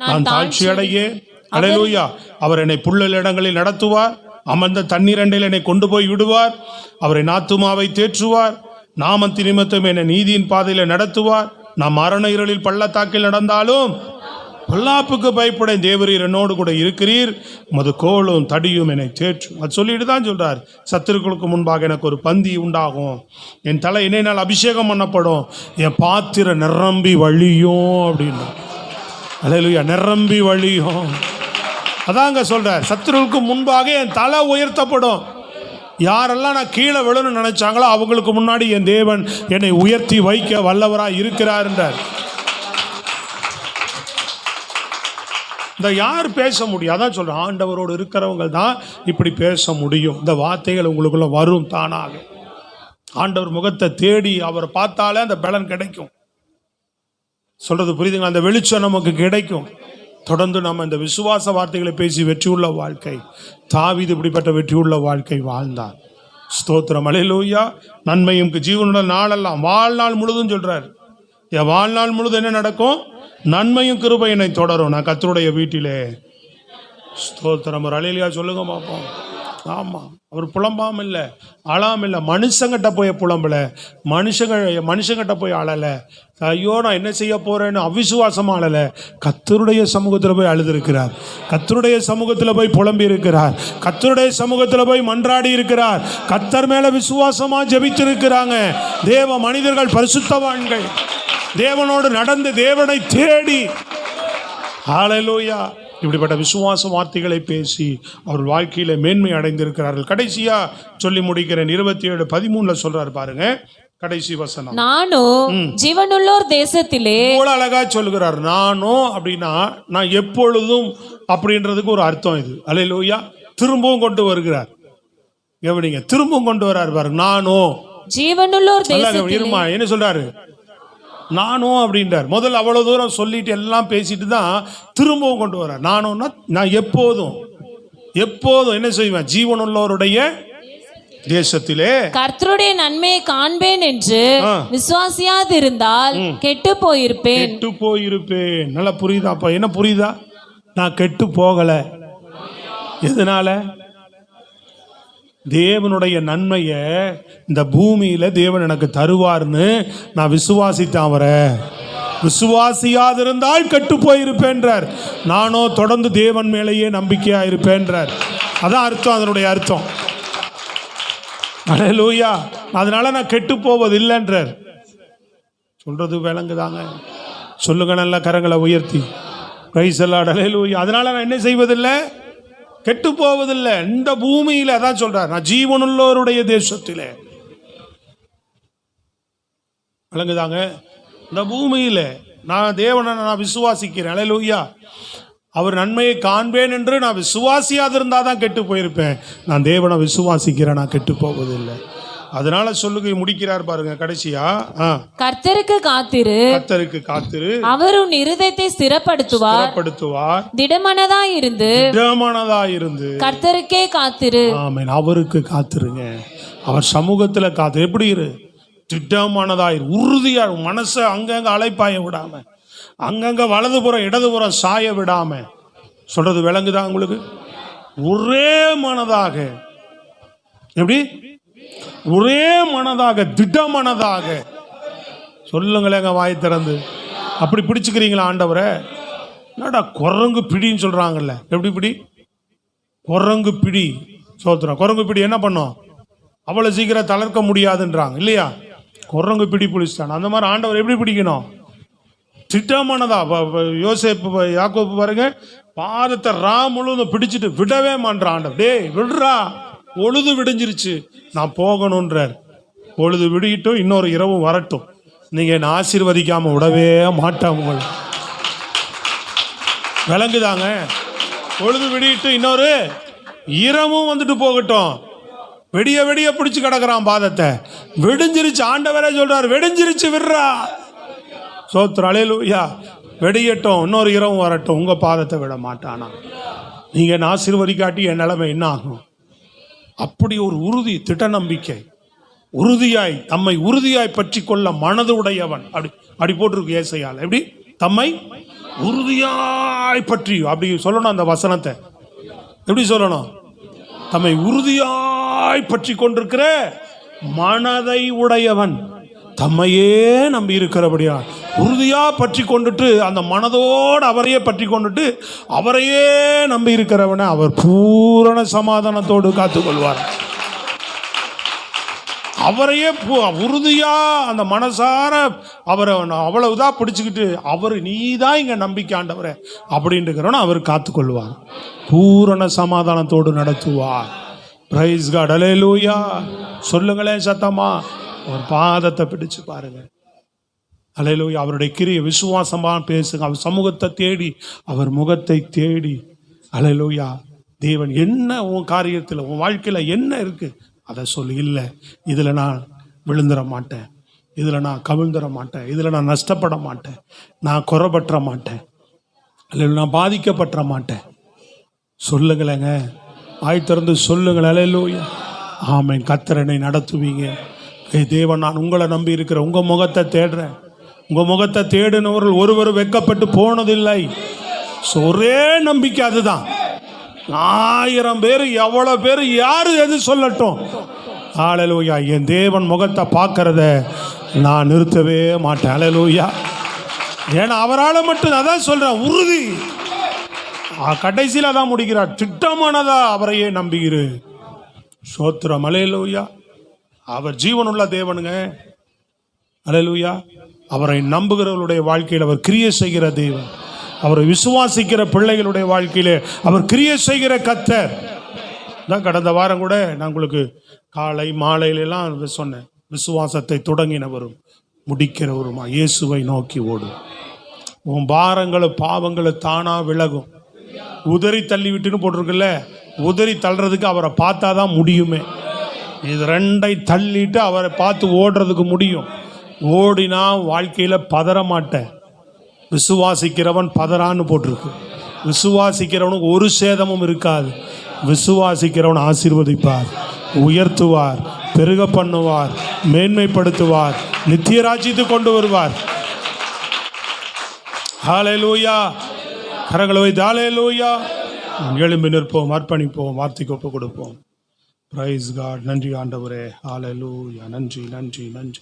Speaker 2: நான் தாழ்ச்சி அடையேன். அல்லேலூயா. அவர் என்னை புல்லல் இடங்களில் நடத்துவார், அமர்ந்த தண்ணீர் அண்டையில் என்னை கொண்டு போய் விடுவார். அவர் என் ஆத்துமாவை தேற்றுவார், நாமத்தின் நிமித்தம் என்னை நீதியின் பாதையில நடத்துவார். நான் மரண இருளில் பள்ளத்தாக்கில் நடந்தாலும் பொல்லாப்புக்கு பயப்படேன், தேவரீர் என்னோடு கூட இருக்கிறீர், உமது கோலும் தடியும் என்னை தேற்றும். அது சொல்லிட்டு தான் சொல்றார், சத்துருக்களுக்கு முன்பாக எனக்கு ஒரு பந்தி உண்டாகும், என் தலை எண்ணெயினால் அபிஷேகம் பண்ணப்படும், என் பாத்திரம் நிரம்பி வழியும் அப்படின்னு. அல்லேலூயா. நிரம்பி வழியும். அதாங்க சொல்றார், சத்துருவுக்கு முன்பாக என் தலை உயர்த்தப்படும். யாரெல்லாம் நான் கீழே விழணும்னு நினைச்சாங்களோ அவங்களுக்கு முன்னாடி என் தேவன் என்னை உயர்த்தி வைக்க வல்லவராக இருக்கிறார் என்றார். இந்த யார் பேச முடியும்? அதான் சொல்றேன், ஆண்டவரோடு இருக்கிறவங்க தான் இப்படி பேச முடியும். இந்த வார்த்தைகள் உங்களுக்குள்ள வரும் தானாக. ஆண்டவர் முகத்தை தேடி அவரை பார்த்தாலே அந்த பலன் கிடைக்கும். சொல்றது புரியுதுங்களா? அந்த வெளிச்சம் நமக்கு கிடைக்கும். தொடர்ந்து நம்ம இந்த விசுவாச வார்த்தைகளை பேசி வெற்றியுள்ள வாழ்க்கை, தாவீது இப்படிப்பட்ட வெற்றியுள்ள வாழ்க்கை வாழ்ந்தார். ஸ்தோத்திரம், அல்லேலூயா. நன்மையும் ஜீவனுள்ள நாளெல்லாம், வாழ்நாள் முழுதும் சொல்றாரு, என் வாழ்நாள் முழுதும் என்ன நடக்கும்? நன்மையும் கிருபை என்னை தொடரும், நான் கர்த்தருடைய வீட்டிலே. ஸ்தோத்திரம், ஒரு அல்லேலூயா சொல்லுங்க பார்ப்போம். ஆமா, அவர் புலம்பாம இல்லை, அழாம இல்லை, மனுஷங்கிட்ட போய் புலம்பல, மனுஷங்கிட்ட போய் அழல, ஐயோ நான் என்ன செய்ய போறேன்னு அவிசுவாசமா அழல, கர்த்தருடைய சமூகத்தில் போய் அழுதிருக்கிறார், கர்த்தருடைய சமூகத்தில் போய் புலம்பி இருக்கிறார், கர்த்தருடைய சமூகத்தில் போய் மன்றாடி இருக்கிறார், கர்த்தர் மேல விசுவாசமா ஜெபித்திருக்கிறாங்க. தேவ மனிதர்கள், பரிசுத்தவான்கள், தேவனோடு நடந்து தேவனை தேடி, ஹல்லேலூயா, இப்படிப்பட்ட விசுவாச வார்த்தைகளை பேசி அவர் வாழ்க்கையில மேன்மை அடைந்திருக்கிறார்கள். கடைசியா சொல்லி முடிக்கிறேன். 27:13 சொல்றாரு பாருங்க, கடைசி வசனம்.
Speaker 1: நானும் ஜீவனுள்ளோர் தேசத்திலே.
Speaker 2: இவ்வளவு அழகா சொல்லுகிறார். நானும் அப்படின்னா நான் எப்பொழுதும் அப்படின்றதுக்கு ஒரு அர்த்தம் இது. அல்லேலூயா. திரும்பவும் கொண்டு வருகிறார். கவனிங்க, திரும்பவும் கொண்டு வர்றாரு பாருங்க. நானும்
Speaker 1: ஜீவனுள்ளோர் தேசத்திலே.
Speaker 2: இருமா, என்ன சொல்றாரு? நானும் அப்படின்றார். முதல்ல அவ்வளவு தூரம் சொல்லிட்டு எல்லாம் பேசிட்டு தான் திரும்பவும் கொண்டு வர்றார். நானும்னா நான் எப்போதும் எப்போதும் என்ன செய்வேன்? ஜீவனுள்ளவருடைய தேசத்திலே
Speaker 1: கர்த்தருடைய நன்மையை காண்பேன் என்று விசுவாசியாதிருந்தால் கெட்டு போயிருப்பேன்.
Speaker 2: கெட்டு போயிருப்பேன். நல்லா புரியுதா? அப்ப என்ன புரியுதா? நான் கெட்டு போகல. எதனால? தேவனுடைய நன்மைய இந்த பூமியில தேவன் எனக்கு தருவார்னு நான் விசுவாசித்தேன். அவரை விசுவாசியாதிருந்தால் கெட்டு போயிருப்பேன்றார். நானோ தொடர்ந்து தேவன் மேலேயே நம்பிக்கையா இருப்பேன்றார். அதான் அர்த்தம், அதனுடைய அர்த்தம். அல்லேலூயா. அதனால நான் கெட்டு போவதில்லைன்றார். சொல்றது விளங்குதாங்க? சொல்லுங்க நல்ல கரங்களை உயர்த்தி. Praise the Lord. அல்லேலூயா. அதனால நான் என்ன செய்வதில்லை? கெட்டு போவதில்லை. இந்த பூமியில அதான் சொல்றார், நான் ஜீவனுள்ளோருடைய தேசத்திலே. விளங்குதாங்க? இந்த பூமியில நான் தேவனை நான் விசுவாசிக்கிறேன். அல்லேலூயா. அவர் நன்மையை காண்பேன் என்று நான் விசுவாசியாது இருந்தால் தான் கெட்டு போயிருப்பேன். நான் தேவனை விசுவாசிக்கிறேன், நான் கெட்டு போவதில்லை. அதனால சொல்லுங்க, முடிக்கிறார் பாருங்க கடைசியா.
Speaker 1: கர்த்தருக்கு காத்திரு,
Speaker 2: கர்த்தருக்கு காத்திரு,
Speaker 1: அவர் உன் இருதயத்தை ஸ்திரப்படுத்துவார், திடமனதாயிருந்து கர்த்தருக்கே காத்திரு.
Speaker 2: ஆமென். அவருக்கு காத்திருங்க. அவர் சமூகத்துல காத்திரு. எப்படி இரு? திடமானதாயிரு, உறுதியா. மனசை அங்கங்க அலைப்பாய விடாம, அங்கங்க வலதுபுறம் இடதுபுறம் சாய விடாம. சொல்றது விளங்குதா உங்களுக்கு? ஒரே மனதாக. எப்படி? ஒரே மனதாக, திடமனதாக. சொல்லுங்களேங்க வாய் திறந்து. அப்படி பிடிச்சுக்கிறீங்களா ஆண்டவரை? என்னடா குரங்கு பிடின்னு சொல்றாங்கல்ல, எப்படி பிடி? குரங்கு பிடி. சோத்திரம். குரங்கு பிடி என்ன பண்ணும்? அவ்வளவு சீக்கிரம் தளர்க்க முடியாதுன்றாங்க இல்லையா? குரங்கு பிடி பிடிச்சிட்டான். அந்த மாதிரி ஆண்டவர் எப்படி பிடிக்கணும்? திட்டமானதா. யோசேப்பு யாக்கோபு பாருங்க, பாதத்தை முழுவதும் பிடிச்சிட்டு விடவே மாட்டான் ஆண்டவர். டேய் விடுறா, பொழுது விடிஞ்சிருச்சு, நான் போகணுன்றார். பொழுது விடிட்டும், இன்னொரு இரவு வரட்டும், நீங்க என்ன ஆசீர்வதிக்காம விடவே மாட்டேன். உங்களை விளங்குதாங்க? பொழுது விடிட்டு இன்னொரு இரவும் வந்துட்டு போகட்டும். வெடிய வெடிய பிடிச்சு கிடக்குறான் பாதத்தை. வெடிஞ்சிருச்சு. ஆண்டவரே சொல்றாரு, வெடிஞ்சிருச்சு, விடுறா. சோத்திரம். அல்லேலூயா. வெடியட்டும், இன்னொரு இரவும் வரட்டும், உங்க பாதத்தை விட மாட்டானா. நீங்க என்ன ஆசீர்வதிக்காட்டி என் நிலைமை என்ன ஆகும்? அப்படி ஒரு உறுதி, திட்ட நம்பிக்கை. உறுதியாய் தம்மை உறுதியாய் பற்றி கொள்ள மனது உடையவன். அப்படி போட்டிருக்கு ஏசாயால. எப்படி? தம்மை உறுதியாய் பற்றி. அப்படி சொல்லணும் அந்த வசனத்தை. எப்படி சொல்லணும்? தம்மை உறுதியாய் பற்றி கொண்டிருக்கிற மனதை உடையவன். தம்மையே நம்பி இருக்கிறபடியா உறுதியா பற்றி கொண்டுட்டு, அந்த மனதோடு அவரையே பற்றி கொண்டுட்டு அவரையே நம்பி இருக்கிறவனை அவர் பூரண சமாதானத்தோடு காத்துக்கொள்வார். அவரையே உறுதியா அந்த மனசார அவரை அவ்வளவுதான் பிடிச்சுக்கிட்டு, அவர் நீதான் இங்க நம்பிக்கை ஆண்டவரே அப்படின்ட்டுக்கிறவன அவர் காத்துக்கொள்வார். பூரண சமாதானத்தோடு நடத்துவார். Praise God. அல்லேலூயா. சொல்லுங்களேன் சத்தமா. ஒரு பாதத்தை பிடிச்சு பாருங்க. அல்லேலூயா. அவருடைய கிரிய விசுவாசமா பேசுங்க. அவர் சமூகத்தை தேடி, அவர் முகத்தை தேடி. அல்லேலூயா. தேவன் என்ன உன் காரியத்தில், உன் வாழ்க்கையில என்ன இருக்கு அதை சொல்லி. இல்லை, இதுல நான் விழுந்துட மாட்டேன், இதுல நான் கவிழ்ந்துட மாட்டேன், இதுல நான் நஷ்டப்பட மாட்டேன், நான் குறைபற்ற மாட்டேன், அல்ல நான் பாதிக்கப்பட்ட மாட்டேன். சொல்லுங்களேங்க, ஆய் திறந்து சொல்லுங்கள். அல்லேலூயா. ஆமென். கர்த்தரை நடத்துவீங்க. தேவன், நான் உங்களை நம்பி இருக்கிறேன், உங்க முகத்தை தேடுறேன். உங்க முகத்தை தேடினவர்கள் ஒருவர் வெட்கப்பட்டு போனதில்லை. ஒரே நம்பிக்கை அதுதான். 1000 பேர், எவ்வளவு பேர், யாரு எது சொல்லட்டும், அல்லேலூயா, என் தேவன் முகத்தை பார்க்கறத நான் நிறுத்தவே மாட்டேன். அல்லேலூயா. ஏன்னா அவரால் மட்டும். அதான் சொல்றேன், உறுதி. கடைசியில் அதான் முடிக்கிறார், திட்டமானதா அவரையே நம்புகிறு. சோத்திரம். அல்லேலூயா. அவர் ஜீவனுள்ள தேவனுங்க. அல்லேலூயா. அவரை நம்புகிறவர்களுடைய வாழ்க்கையில் அவர் கிரியை செய்கிற தேவன். அவரை விசுவாசிக்கிற பிள்ளைகளுடைய வாழ்க்கையிலே அவர் கிரியை செய்கிற கர்த்தர் தான். கடந்த வாரம் கூட நான் உங்களுக்கு காலை மாலையிலெல்லாம் சொன்னேன். விசுவாசத்தை தொடங்கினவரும் முடிக்கிறவருமா இயேசுவை நோக்கி ஓடும். உன் பாரங்களும் பாவங்களும் தானா விலகும். உதறி தள்ளி விட்டுன்னு போட்டிருக்குல்ல, உதறி தள்ளுறதுக்கு அவரை பார்த்தா தான் முடியுமே. இது ரெண்டை தள்ளிட்டு அவரை பார்த்து ஓடுறதுக்கு முடியும். ஓடினா வாழ்க்கையில் பதற மாட்டேன். விசுவாசிக்கிறவன் பதறான்னு போட்டிருக்கு. விசுவாசிக்கிறவனுக்கு ஒரு சேதமும் இருக்காது. விசுவாசிக்கிறவன் ஆசீர்வதிப்பார், உயர்த்துவார், பெருக பண்ணுவார், மேன்மைப்படுத்துவார், நித்திய ராஜ்யத்துக்கு கொண்டு வருவார். ஹல்லேலூயா. கரங்களை வைத்து ஹல்லேலூயா. எழும்பி நிற்போம், அர்ப்பணிப்போம், வார்த்தைக்கு ஒப்பு கொடுப்போம். Praise God. நன்றி ஆண்டவரே. ஹல்லேலூயா. நன்றி நன்றி நன்றி.